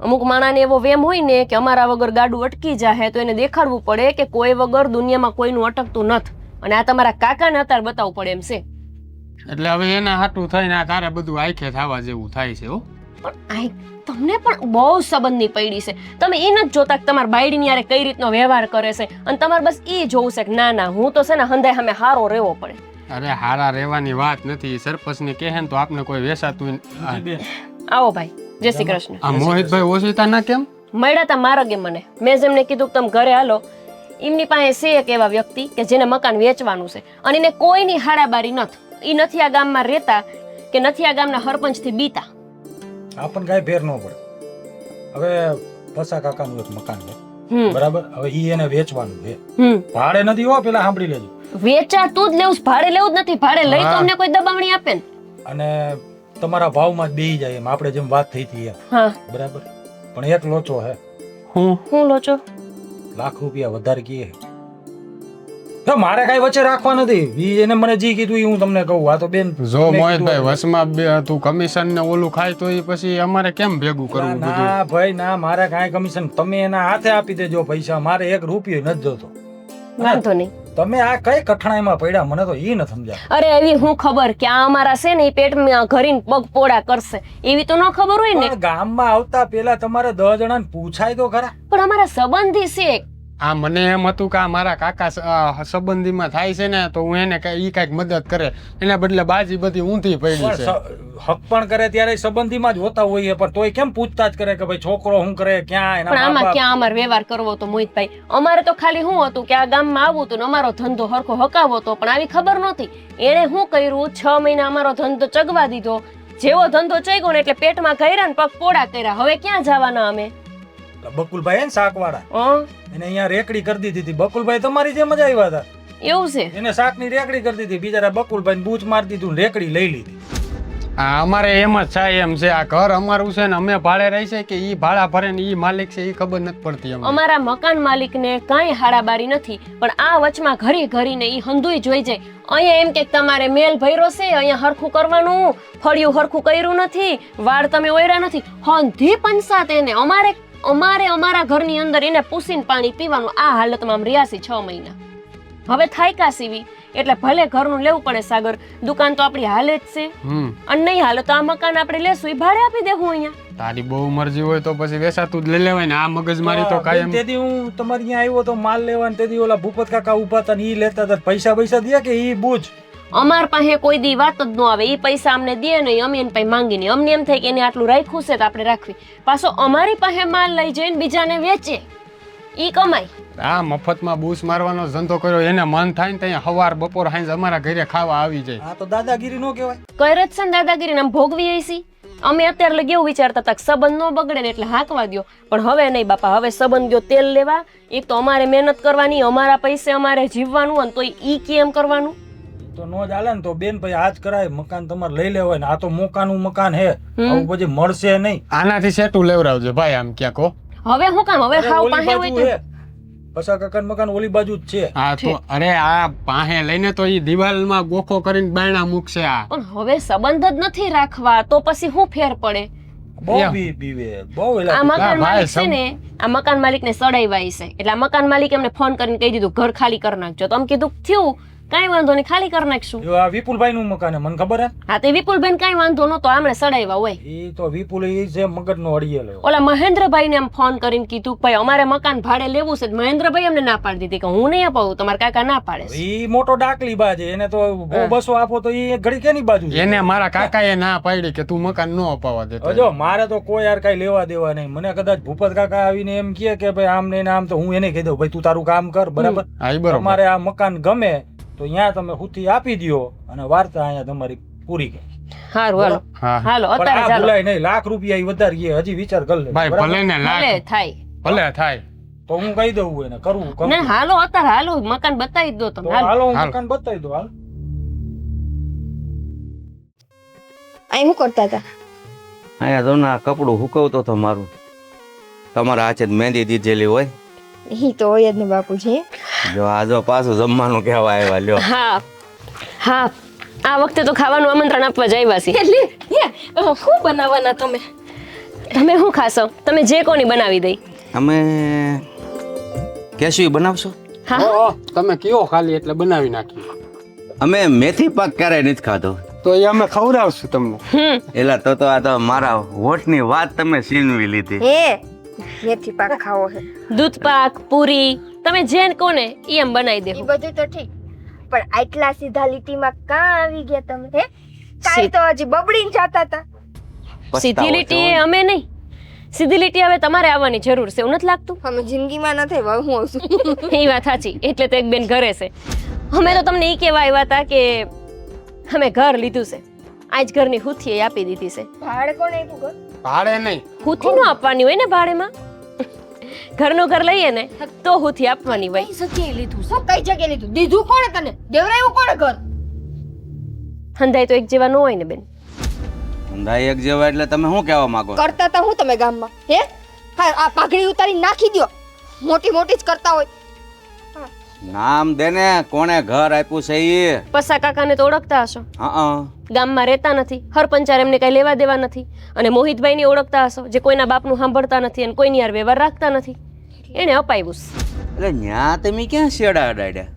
અમુક માણાને એવો વેમ હોય ને કે અમારા વગર ગાડું અટકી જાય તો એને દેખાડવું પડે કે કોઈ વગર દુનિયામાં કોઈનું અટકતું નથી, અને આ તમારા કાકાને અત્યારે બતાવવું પડે એમ છે. એટલે હવે એના હાટું થઈને આ તારે બધું આંખે થવા જેવું થાય છે. હો પણ તમને પણ બહુ સંબંધની પડી છે. તમે એ નથી જોતા કે તમારા બાયડીની યારે કઈ રીતનો વ્યવહાર કરે છે, અને તમારે બસ એ જોવું છે કે ના ના હું તો છે ને હંધાય સામે હારો રહેવો પડે. અરે હારા રહેવાની વાત નથી. સરપંચને કહે ને તો આપને કોઈ વેચાતું. આવો ભાઈ, જય શ્રી કૃષ્ણ. આ મોહિતભાઈ ઓશિતાના કેમ મળ્યા તા માર્ગે મને. મેં જેમને કીધું કે તમે ઘરે હાલો, એમની પાસે છે એક એવા વ્યક્તિ કે જેને મકાન વેચવાનું છે, અને એને કોઈની હાડાબારી નથી. એ નથી આ ગામમાં રહેતા કે નથી આ ગામના સરપંચથી બીતા. આપણ કાંઈ ફેર ન પડે. હવે પસા કાકાનું એક મકાન છે, બરાબર. હવે ઈ એને વેચવાનું છે, ભાડે નથી. હો પેલા સાંભળી લેજો. વેચાતું જ લેવું, ભાડે લેવું જ નથી. ભાડે લઈ તો અમને કોઈ દબાવણી આપે ને. અને તમારા ભાવમાં જ બેહી જાય એમ, આપણે જેમ વાત થઈ હતી એમ, હા બરાબર. પણ એક લોચો હે. હું લોચો? લાખ રૂપિયા વધારે કીએ તો મારે કાંઈ વચ્ચે રાખવા નથી. ઈ એને મને જી કીધું ઈ હું તમને કહું. આ તો બેન જો મોહિતભાઈ વસમાં તું કમિશન ને ઓલું ખાય તો એ પછી અમારે કેમ ભેગું કરવું બધું? ના ભાઈ ના, મારે કાંઈ કમિશન તમે એના હાથે આપી દેજો પૈસા. મારે 1 રૂપિયો નથી જોતો. વાંધો નહીં. તમે આ કઈ કઠણાઈમાં પડ્યા મને તો ઈ ન સમજાય. અરે એવી હું ખબર કે આ અમારા છે ને એ પેટમાં ઘરીને પગ પોળા કરશે એવી તો ન ખબર હોય ને. પણ ગામમાં આવતા પેલા તમારે 10 જણાને પૂછાય તો ખરા. પણ અમારા સંબંધી છે. આ મને એમ હતું કે આ મારા કાકા સંબંધીમાં થાય છે ને તો હું એને ઈ કાંઈક મદદ કરે, એના બદલે બાજી બધી ઊંધી પડી પણ છે. હક પણ કરે ત્યારે સંબંધીમાં જ હોતા હોઈએ, પણ તોય કેમ પૂછતાછ કરે કે ભાઈ છોકરો શું કરે, ક્યાં એના પણ આમાં મા-બાપ? ક્યાં અમારે વ્યવહાર કરવો તો મોહિતભાઈ? અમારે તો ખાલી શું હતું કે આ ગામમાં આવવું હતું ને અમારો ધંધો હરખો હકાવો હતો, પણ આવી ખબર નહોતી. એણે શું કર્યું, 6 મહિના અમારો ધંધો ચગવા દીધો. જેવો ધંધો ચગ્યો ને એટલે પેટમાં કર્યા ને પગ પોળા કર્યા. હવે ક્યાં જવાના અમે? બકુલભાઈ ને શાકવાળા એને અહીંયા રેકડી કરી દીધી હતી. બકુલભાઈ તમારી જેમ જ આવ્યા હતા. એવું છે? એને શાકની રેકડી કરી દીધી, બિચારા બકુલભાઈ બૂચ મારી દીધું ને રેકડી લઈ લીધી. આ અમારે એમ જ થાય એમ છે. આ ઘર અમારું છે ને અમે ભાડે રહી છે કે ઈ ભાડા ભરે ને ઈ માલિક છે ઈ ખબર નથી પડતી અમને. અમારા મકાન માલિકને કાંઈ હાડાબારી નથી, પણ આ વચમાં ઘરી ઘરીને ઈ હંધુય જોઈ જાય. અહીંયા એમ કે તમારે મેલ ભર્યો છે, અહીંયા હરખું કરવાનું, ફળિયું હરખું કર્યું નથી, વાળ તમે ઓયરા નથી. હંધી પંચાત એને અમારા ઘરની અંદર એને પૂસીને પાણી પીવાનું. આ હાલતમાં આમ રહ્યા છે 6 મહિના. હવે થાય કા સીવી એટલે ભલે ઘરનું લેવું પડે સાગર, દુકાન તો આપણી હાલે જ છે. અને નહીં હાલે તો આ મકાન આપણે લેશું, ઈ ભાડે આપી દેવું અહીંયા. તારી બહુ મરજી હોય તો પછી વેસાતું જ લઈ લેવાય ને. આ મગજમારી તો કાયમ. તેથી હું તમારી અહીંયા આવ્યો તો માલ લેવા, તેથી ઓલા ભૂપત કાકા ઉભા હતા ને ઈ લેતા હતા. પૈસા દે કે ઈ બૂજ? અમાર પાસે કોઈ દી વાત જ ન આવે. ઈ પૈસા અમને દે નહીં, અમે એને પાસે માંગી નહીં. અમને એમ થાય કે એને આટલું રાખ્યું છે તો આપણે રાખવી. પાછો અમારી પાસે માલ લઈ જઈને બીજાને વેચે, ઈ કમાય. આ મફતમાં બૂસ મારવાનો ધંધો કર્યો, એને મન થાય ને ત્યાં સવાર બપોર સાંજ અમારા ઘરે ખાવા આવી જાય. આ તો દાદાગીરી નો કહેવાય. કરે જ છે ને દાદાગીરી, આમ ભોગવી આઈસી. અમે અત્યારે લગી એવું વિચારતા હતા કે સંબંધ ન બગડે ને એટલે હાંકવા દ્યો, પણ હવે નહીં બાપા. હવે સંબંધ ગયો તેલ લેવા. એક તો અમારે મહેનત કરવાની, અમારા પૈસે અમારે જીવવાનું, અને તો ઈ કેમ કરવાનું? તો નો જ હાલે ને તો બેન ભાઈ આજ કરાય. મકાન તમારે લઈ લેવાય ને. આ તો મોકાનું મકાન હે, આવું પછી મળશે નહીં. આનાથી સેટું લેવડાવજો ભાઈ. આમ ક્યાં કહો હવે હું કામ? હવે હાવ ઓલી પાસે બાજુ હોય હે. પસા કાકાનું મકાન ઓલી બાજુ જ છે. આ તો અરે આ પાહે લઈને તો ઈ દિવાલમાં ગોખો કરીને બાયણા મૂકશે. આ પણ હવે સંબંધ જ નથી રાખવા તો પછી શું ફેર પડે? બહુ બીવે બહુ આ એલા. મકાન માલિક છે ને, આ મકાન માલિક ને સડાઈ છે. એટલે આ મકાન માલિક એમને ફોન કરીને કહી દીધું ઘર ખાલી કરી નાખજો. તો આમ કીધું થયું કાંઈ વાંધો નહીં, ખાલી કરી નાખશું. જો આ વિપુલભાઈ નું મકાન હે, મને ખબર હે. હા તે વિપુલબેન કાંઈ વાંધો નતો, આમણે સડાવ્યા હોય. ઈ તો વિપુલ ઈ છે મગજનો અડિયેલો. ઓલા મહેન્દ્રભાઈ ને એમ ફોન કરીને કીધું ભાઈ અમારે મકાન ભાડે લેવું છે. મહેન્દ્રભાઈ અમને ના પાડી દીધી કે હું નહીં અપાવું, તમારા કાકા ના પાડે છે. ઈ મોટો ડાકલી બાજે, એને તો બસો આપો તો ઈ ઘડી કેની બાજુ છે? એને મારા કાકાએ ના પાડી કે તું મકાન ન અપાવવા દેતો. જો મારે તો કોઈ યાર કઈ લેવા દેવા નહીં. મને કદાચ ભૂપત કાકા આવીને એમ કહે કે ભાઈ આમ ને આમ, તો હું એને કહી દઉં ભાઈ તું તારું કામ કર, બરાબર? હા ઈ બરોબર. તમારે આ મકાન ગમે તો અહીંયા તમે હુથી આપી દ્યો અને વાર્તા અહીંયા તમારી પૂરી કરી. હારું હાલો હા હાલો પણ અત્યારે આ ચાલો. ભૂલાય નહીં, લાખ રૂપિયા ઈ વધારીએ, હજી વિચાર કરી લે. ભાઈ બરાબર? ભલે ને ભલે લાખ થાય. ભલે થાય. તો હું કહી દઉં એને કરવું કમ. ના હાલો અત્યારે હાલો, મકાન બતાવી દો તો તમે. હાલો હાલો હું હાલ. મકાન બતાવી દઉં. હાલ. અહીં શું કરતા હતા? અહીંયા તો ના કપડું હુકવતો હતો મારું. તમારા હાથે જ મહેંદી દીધેલી હોય. ઈ તો હોય જ ને બાપુજી. જો આ જો પાછું જમવાનું કહેવા આવ્યા લ્યો. હા હા, આ વખતે તો ખાવાનું આમંત્રણ આપવા જ આવ્યા છીએ. એટલે શું બનાવવાના તમે? તમે શું ખાશો? તમે જે કોની બનાવી દઈ. અમે કેશું બનાવશો? હા તમે કયો ખાલી એટલે બનાવી નાખી. અમે મેથી પાક ક્યારેય નથી ખાધો. તો એ અમે ખવડાવશું તમને. એલા તો આ તો મારા હોઠની વાત તમે છીનવી લીધી. હે મેથી પાક ખાવો છે. દૂધ પાક, પૂરી, તમે જે કોને ઈ એમ બનાવી ઈ દેવું. બધું તો ઠીક, પણ આટલા સીધા લીટીમાં કાં આવી ગયા તમે? હે કાઈ તો હજી બબડીને જાતા હતા. સીધી લીટી એ અમે નહીં, સીધી લીટી હવે તમારે આવવાની જરૂર છે એવું નથી લાગતું? અમે જિંદગીમાં નથી હવે હું આવશું. એ વાત સાચી, એટલે તો એક બેન ઘરે છે. અમે તો તમને ઈ કહેવા આવ્યા હતા કે અમે ઘર લીધું છે, આજ ઘરની હુથીએ આપી દીધી છે. ભાડે કોણ આપ્યું ઘર? ભાડે નહીં, હુથી નો આપવાની હોય ને ભાડેમાં. ઘરનું ઘર લઈએ ને તો હુથી આપવાની હોય. સચ્ચે લીધું છે. શું કઈ જગ્યાએ લીધું? દીધું કોણે તને? દેવરાયું કોણે ઘર? હંધાય તો એક જેવા ન હોય ને બેન. અંધાઈ એક જેવા એટલે તમે શું કહેવા માંગો? કરતા તા હું તમે ગામમાં? હે હા, આ પાઘડી ઉતારી નાખી દ્યો. મોટી મોટી જ કરતા હોય. હા, નામ દેને, કોણે ઘર આપ્યું છે એ? પસા કાકાને તો ઓળખતા હશો. હા. ગામમાં રહેતા નથી, હરપંચાર એમને કઈ લેવા દેવા નથી. અને મોહિતભાઈને ઓળખતા હશો, જે કોઈના બાપનું સાંભળતા નથી અને કોઈની યાર વ્યવહાર રાખતા નથી. એને અપાવ્યું છે. એટલે ન્યા તમે ક્યાં શેડા અડાડ્યા?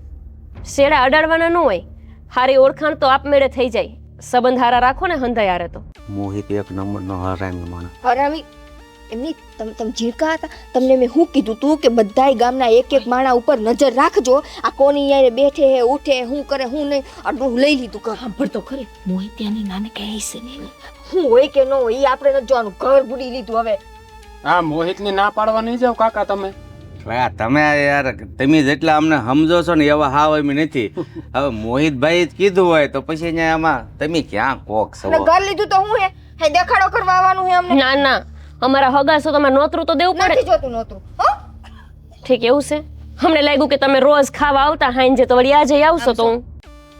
શેડા અડાડવાના ન હોય, હારી ઓળખાણ તો આપમેળે થઈ જાય. સંબંધ હારા રાખો ને હંધાય હારે તો. મોહિત એક નંબરનો હરામી માણસ. હરામી એમની તમે ઝીરકા હતા, તમને મેં શું કીધું તું કે બધાય ગામના એક એક માણા ઉપર નજર રાખજો. આ કોની યારે બેઠે હે ઉઠે શું કરે શું નહીં, આટલું લઈ લીધું કર. સાંભળતો ખરી મોહિત્યાની નાને કહે છે ને શું હોય કે ન હોય એ આપણે નથી જોવાનું. ઘર બુડી લીધું હવે. હા, મોહિતની ના પાડવા નહીં જાવ કાકા તમે. તમે યાર તમે જેટલા અમને સમજો છો ને એવા હાવ એમ નથી. હવે મોહિતભાઈ જ કીધું હોય તો પછી અહીંયા આમાં તમે ક્યાં કોક છો? અને ઘર લીધું તો હું હે દેખાડો કરવા આવવાનું હે અમને? ના ના, અમારા હગાસો તમારે નોતરું તો દેવું પડે. નથી જોતું નહોતું. હો ઠીક એવું છે. અમને લાગ્યું કે તમે રોજ ખાવા આવતા હાંજે તો વળી આજે આવશો તો હું.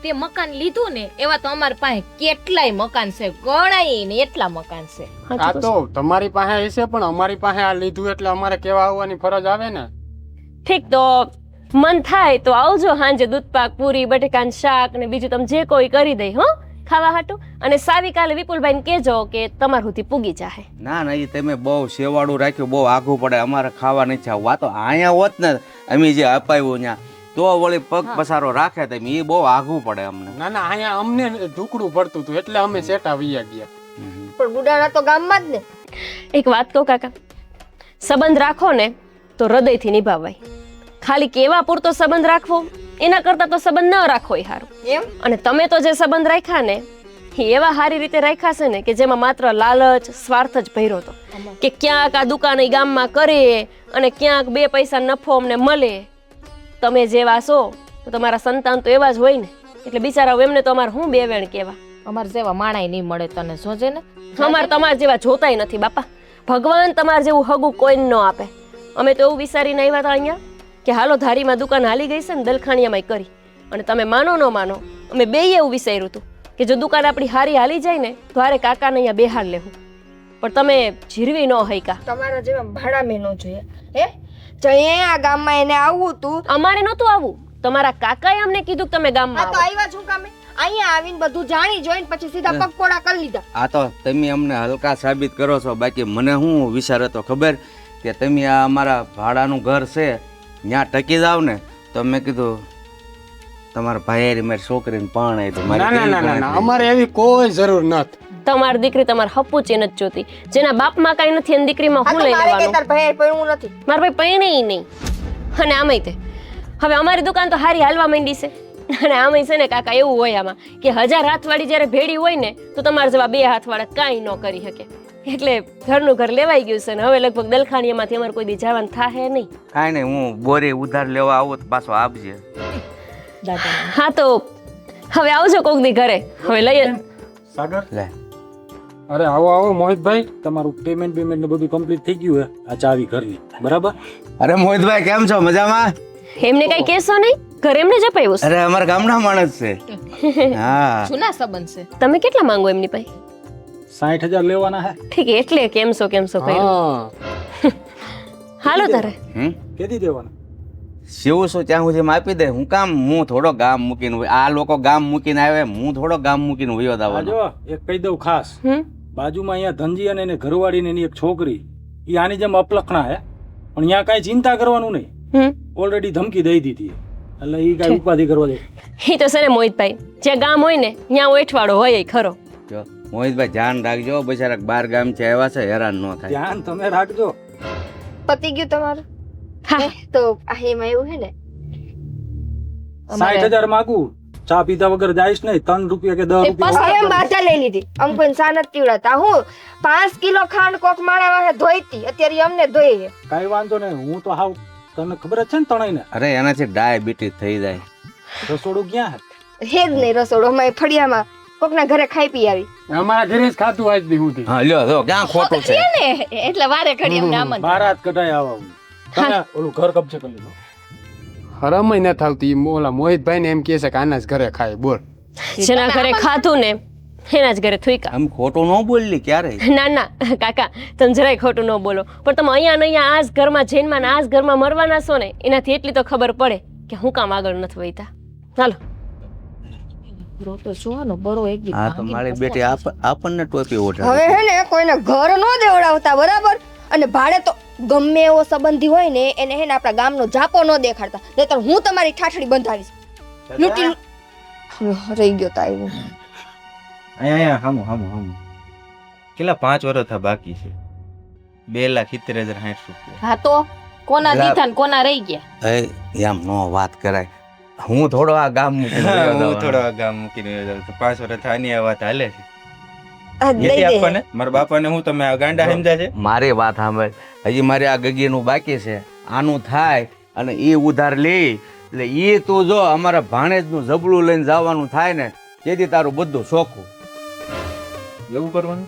તે મકાન લીધું ને એવા તો અમારી પાસે કેટલાય મકાન છે, ગણાય ને એટલા મકાન છે. આ તો તમારી પાસે હશે પણ અમારી પાસે આ લીધું એટલે અમારે કેવા આવવાની ફરજ આવે ને. ઠીક, તો મન થાય તો આવજો હાંજે દૂધપાક પૂરી બટેકાનું શાક ને બીજું તમે જે કોઈ કરી દઈ હો ખાવા હાટું. અને સાવી કાલે વિપુલભાઈને કહેજો કે તમાર સુધી પૂગી જાહે. ના ના, એ તમે બહુ સેવાળું રાખ્યું, બહુ આઘું પડે. અમારે ખાવા નથી આવવું. આ તો અહીંયા હોત ને અમે જે અપાવ્યું ત્યાં તો વળી પગ પસારો રાખે તમે, એ બહુ આઘું પડે અમને. ના ના, અહીંયા અમને ઢુકડું પડતું હતું એટલે અમે સેટા વૈયા ગયા. પણ બુડાણા તો ગામમાં જ ને. એક વાત કહું કાકા, સંબંધ રાખો ને તો હૃદયથી નિભાવાય. ખાલી કેવા પૂરતો સંબંધ રાખવો એના કરતાં તો સંબંધ ન રાખવો એ સારું. એમ અને તમે તો જે સંબંધ રાખ્યા ને એ એવા સારી રીતે રાખ્યા છે ને કે જેમાં માત્ર લાલચ સ્વાર્થ જ ભર્યો હતો. કે ક્યાંક આ દુકાન ગામમાં કરે અને ક્યાંક બે પૈસા નફો અમને મળે. તમે જેવા છો તો તમારા સંતાન તો એવા જ હોય ને. એટલે બિચારાઓ એમને તો અમારે શું બે વેણ કહેવા. અમારે જેવા માણાય નહીં મળે તને જોજે ને. અમારે તમારે જેવા જોતાય નથી બાપા. ભગવાન તમારે જેવું હગું કોઈને ન આપે. અમે તો એવું વિચારીને આવ્યા હતા અહીંયા કે હાલો ધારીમાં દુકાન હાલી ગઈ છે ને દલખાણીયામાં કરી. અને તમે માનો ન માનો, અમે બેય એવું વિચાર્યું હતું કે જો દુકાન આપણી હારી હાલી જાય ને તો હારે કાકાને અહીંયા બેહાડ લેવું. પણ તમે જીરવી ન હૈકા. તમારા જેવા ભાડા મેં ન જોઈએ. હે જઈએ આ ગામમાં એને આવવું તું. અમારે નહોતું આવું, તમારા કાકાએ અમને કીધું કે તમે ગામમાં આ તો આવો. આવ્યા છું કામે. અહીંયા આવીને બધું જાણી જોઈને પછી સીધા પગકોડા કરી લીધા. આ તો તમે અમને હલકા સાબિત કરો છો. બાકી મને શું વિચાર હતો ખબર કે તમે આ અમારા ભાડાનું ઘર છે ત્યાં ટકી જાવ ને તો મેં કીધું તમારા ભાઈ મારી છોકરીને પરણાવી દો. ના ના ના ના, અમારે એવી કોઈ જરૂર નથી. તમારી દીકરી તમારે હપુચી નથી જોતી. જેના બાપમાં કાંઈ નથી એની દીકરીમાં આ હું તો લઈ મારે કે લેવાનું. તાર ભાઈ પડવું નથી. મારા ભાઈ પૈણે નહીં. અને આમાંય તે હવે અમારી દુકાન તો હારી હાલવા માંડી છે. અને આમાંય છે ને કાકા એવું હોય આમાં કે 1000 હાથવાળી જ્યારે ભેડી હોય ને તો તમારા જેવા 2 હાથવાળા કાંઈ ન કરી શકે. એટલે ઘરનું ઘર લેવાઈ ગયું છે ને હવે લગભગ દલખાણીયામાંથી અમારે કોઈ દી જવાનું થાહે નહીં. કાંઈ નહીં, હું બોરી ઉધાર લેવા આવું તો પાછો આપજે. હા તો હવે આવજો કોક દી ઘરે. હવે લઈએ. સાગર લે અરે આવો આવો મોહિતભાઈ, તમારું પેમેન્ટ ને બધું કમ્પ્લીટ થઈ ગયું હે. આ ચાવી ઘરની બરાબર. અરે મોહિતભાઈ કેમ છો? મજામાં? એમને કઈ કહેશો નહીં, ઘરે એમને જ અપાવ્યું છે. અરે અમારા ગામના માણસ છે. હા, જૂના સંબંધ છે. તમે કેટલા માંગો એમની પાસે? 60,000 લેવાના હે. ઠીક, એટલે કેમ છો કર્યું. હા, હાલો તારે. કેદી દેવાના? શિવ શું ત્યાં સુધી આપી દે. હું કામ હું થોડો ગામ મૂકીને આ લોકો ગામ મૂકીને આવે, હું થોડો ગામ મૂકીને વયો આ દાવાનો. જો એક કહી દઉં ખાસ, બાજુમાં અહીંયા ધનજી અને એને ઘરવાળી ને એની એક છોકરી, એ આની જેમ અપલખણા હે. પણ અહીંયા કાંઈ ચિંતા કરવાનું નહીં. ઓલરેડી ધમકી દઈ દીધી એટલે એ કાંઈ ઉપાધિ કરવા દે. એ તો છે ને મોહિતભાઈ, જ્યાં ગામ હોય ને ત્યાં ઓઠવાડો હોય ય ખરો. જો મોહિતભાઈ ધ્યાન રાખજો, બિચારા 12 ગામથી આવ્યા છે, હેરાન ન થાય. ધ્યાન તમે રાખજો. પતી ગયું તમારું? હા. તો આ એમાં એવું હે ને 60,000 માંગુ, ચા પીધા વગર જાઈશ નહીં. 3 રૂપિયા કે 10 રૂપિયા હવે બાધા લઈ લીધી. અમ કોઈ સા નથી પીવડાતા. હું 5 કિલો ખાંડ કોક માણા વાહે ધોઈતી, અત્યારે અમને ધોઈ છે. કાંઈ વાંધો નહીં. હું તો હાવ તમને ખબર જ છે ને તણાઈને અરે એનાથી ડાયાબિટીસ થઈ જાય. રસોડું ક્યાં હે? હે જ નહીં રસોડો. અમારે ફળિયામાં કોકના ઘરે ખાઈ પી આવી. અમારા ઘરે જ ખાતું આજ દી સુધી. હા લ્યો જો ક્યાં ખોટું છે. એટલે વારે ઘડી અમને આમંત્રણ. બારાત કઢાઈ આવા તમે ઓલું ઘર કબજે કરી લીધું. હરમય ન થાવતી. ઓલા મોહિતભાઈ ને એમ કહે છે કે આના જ ઘરે ખાય. બોલ, જેના ઘરે ખાધું ને એના જ ઘરે થુઈકા. આમ ખોટું ન બોલી ક્યારે. ના ના કાકા, તમે જરાય ખોટું ન બોલો. પણ તમે અહીંયા ને અહીંયા આ જ ઘરમાં જન્મમાં ને આ જ ઘરમાં મરવાના છો ને એનાથી એટલી તો ખબર પડે કે હું કામ આગળ નથી વહીતા. ચાલો. બરો તો જોવાનો બરો એક દી હા તો ભાંગીને મારી પકવો બેટી છે. આપણને ટોપી હવે ઓઢાડી હે ને કોઈને ઘર ન દેવડાવતા બરાબર. અને ભાડે તો ગમે એવો સંબંધી હોય ને એને હે ને આપણા ગામનો જાપો ન દેખાડતા, નહીતર હું તમારી ઠાઠડી બંધાવીશ. લૂંટી રહી ગયો તા એવું. અહીંયા હામું હામું હામું કેટલા 5 વર્ષ થા બાકી છે 2,70,60 રૂપિયા. હા તો કોના લા- દીધા ને કોના રહી ગયા? એમ નો વાત કરાય. હું થોડો આ ગામ મૂકીને વયો હું જવાનો. થોડો આ ગામ મૂકીને વયો જાઉં તો 5 વર્ષ થા આની આ વાત હાલે છે. આ દઈ નથી દે. આપવાને મારા બાપાને હું તમે આ ગાંડા સમજ્યા છે. મારી વાત સાંભળ, હજી મારે આ ગગીનું બાકી છે. આનું થાય અને એ ઉધાર લે એટલે એ તું જો અમારા ભાણેજનું જબલું લઈને જવાનું થાય ને તેથી તારું બધું ચોખ્ખું. એવું કરવાનું.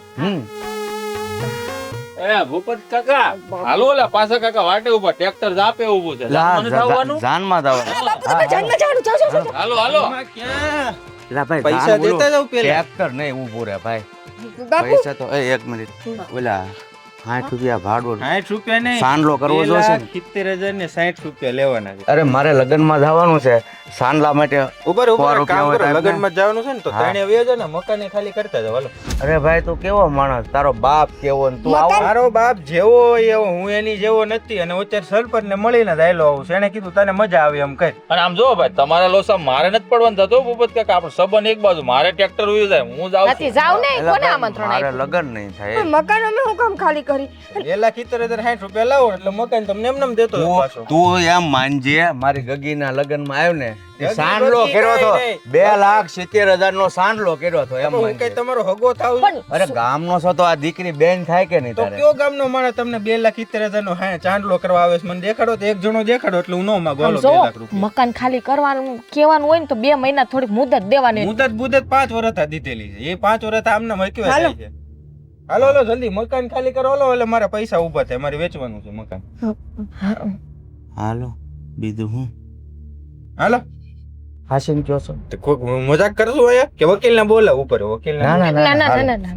એ ભૂપત કાકા હાલો ઓલા પાછા કાકા વાટે ઉભા ટ્રેક્ટર જાપે ઊભું છે. જાનમાં નથી આવવાનું? જાનમાં બાપુ તમે જાનમાં જવાનું જાઓ જાઓ જાઓ. હાલો હાલો. ક્યાં એટલે ભાઈ પૈસા જાન બોલું, દેતા જાવ પેલા. ટ્રેક્ટર નહીં ઊભું રે ભાઈ. બાપુ પૈસા તો એક મિનિટ ઓલા 60 રૂપિયા ભાડું 60 રૂપિયા નહીં સાંડલો કરવો જોશે ને. 2,70,000 ને 60 રૂપિયા લેવાના છે. અરે મારે લગ્નમાં જવાનું છે સાંડલા માટે. ઉપર સો ઉપર રૂપિયા કામ હોય કરો તો લગનમાં જવાનું છે ને તો હા. તાણે વ્યો છે ને મકાને ખાલી કરતા જાવ હાલો. અરે ભાઈ તું કેવો માણસ, તારો બાપ કેવો ને તું આવો. મારો બાપ જેવો હોય એવો હું એની જેવો નથી અને અત્યારે સરપંચ ને મળીને દાયલો આવું છે. એને કીધું તને મજા આવે એમ કઈ. અને આમ જો ભાઈ તમારા લોસા મારે નથી પડવાનું થતો ભૂપત કાકા. આપણો સંબંધ એક બાજુ, મારે ટ્રેક્ટર ઉઈ જાય હું જાઉં નથી છું. જાવ ને એલા કોને ભાઈ, આમંત્રણ મારે આપ્યું? લગ્ન નહીં થાય. પણ મકાન અમે હું કામ ખાલી કરી? 2,70,060 રૂપિયા લાવો એટલે મકાન તમને એમ દેતો હોય પાછો. તું એમ માનજે મારી ગગીના લગ્નમાં આવ્યો ને તે ગગી સાંડલો બગી કર્યો તો કાંઈ નહીં. 2,70,000 નો સાંડલો કર્યો તો એમ હું માનજે. કઈ તમારો હગો થાવ છું? અરે ગામનો છો તો આ દીકરી બેન થાય કે નહીં તો તારે? કયો ગામનો માણસ તમને 2,70,000 નો ચાંદલો કરવા આવે છે? મને દેખાડો તો એક જણો દેખાડો એટલે હું નો માંગુ. હાલો, આમ જો 2 લાખ રૂપિયા. મકાન ખાલી કરવાનું કેવાનું હોય ને તો 2 મહિના થોડીક મુદત દેવાની. મુદત 5 વર્ષ આ દીધેલી છે. એ 5 વર્ષ આમને મરક્યો જાય છે. હાલો હાલો જલ્દી મકાન ખાલી કરો હાલો એટલે મારા પૈસા ઊભા થાય. મારે વેચવાનું છે મકાન. હાલો બીજું હું હાલો હાસીન કયો છો? તો કોક મજાક કરશું અહીંયા કે વકીલ ને બોલાવ ઉપર વકીલ ના ના ના ના ના ના ના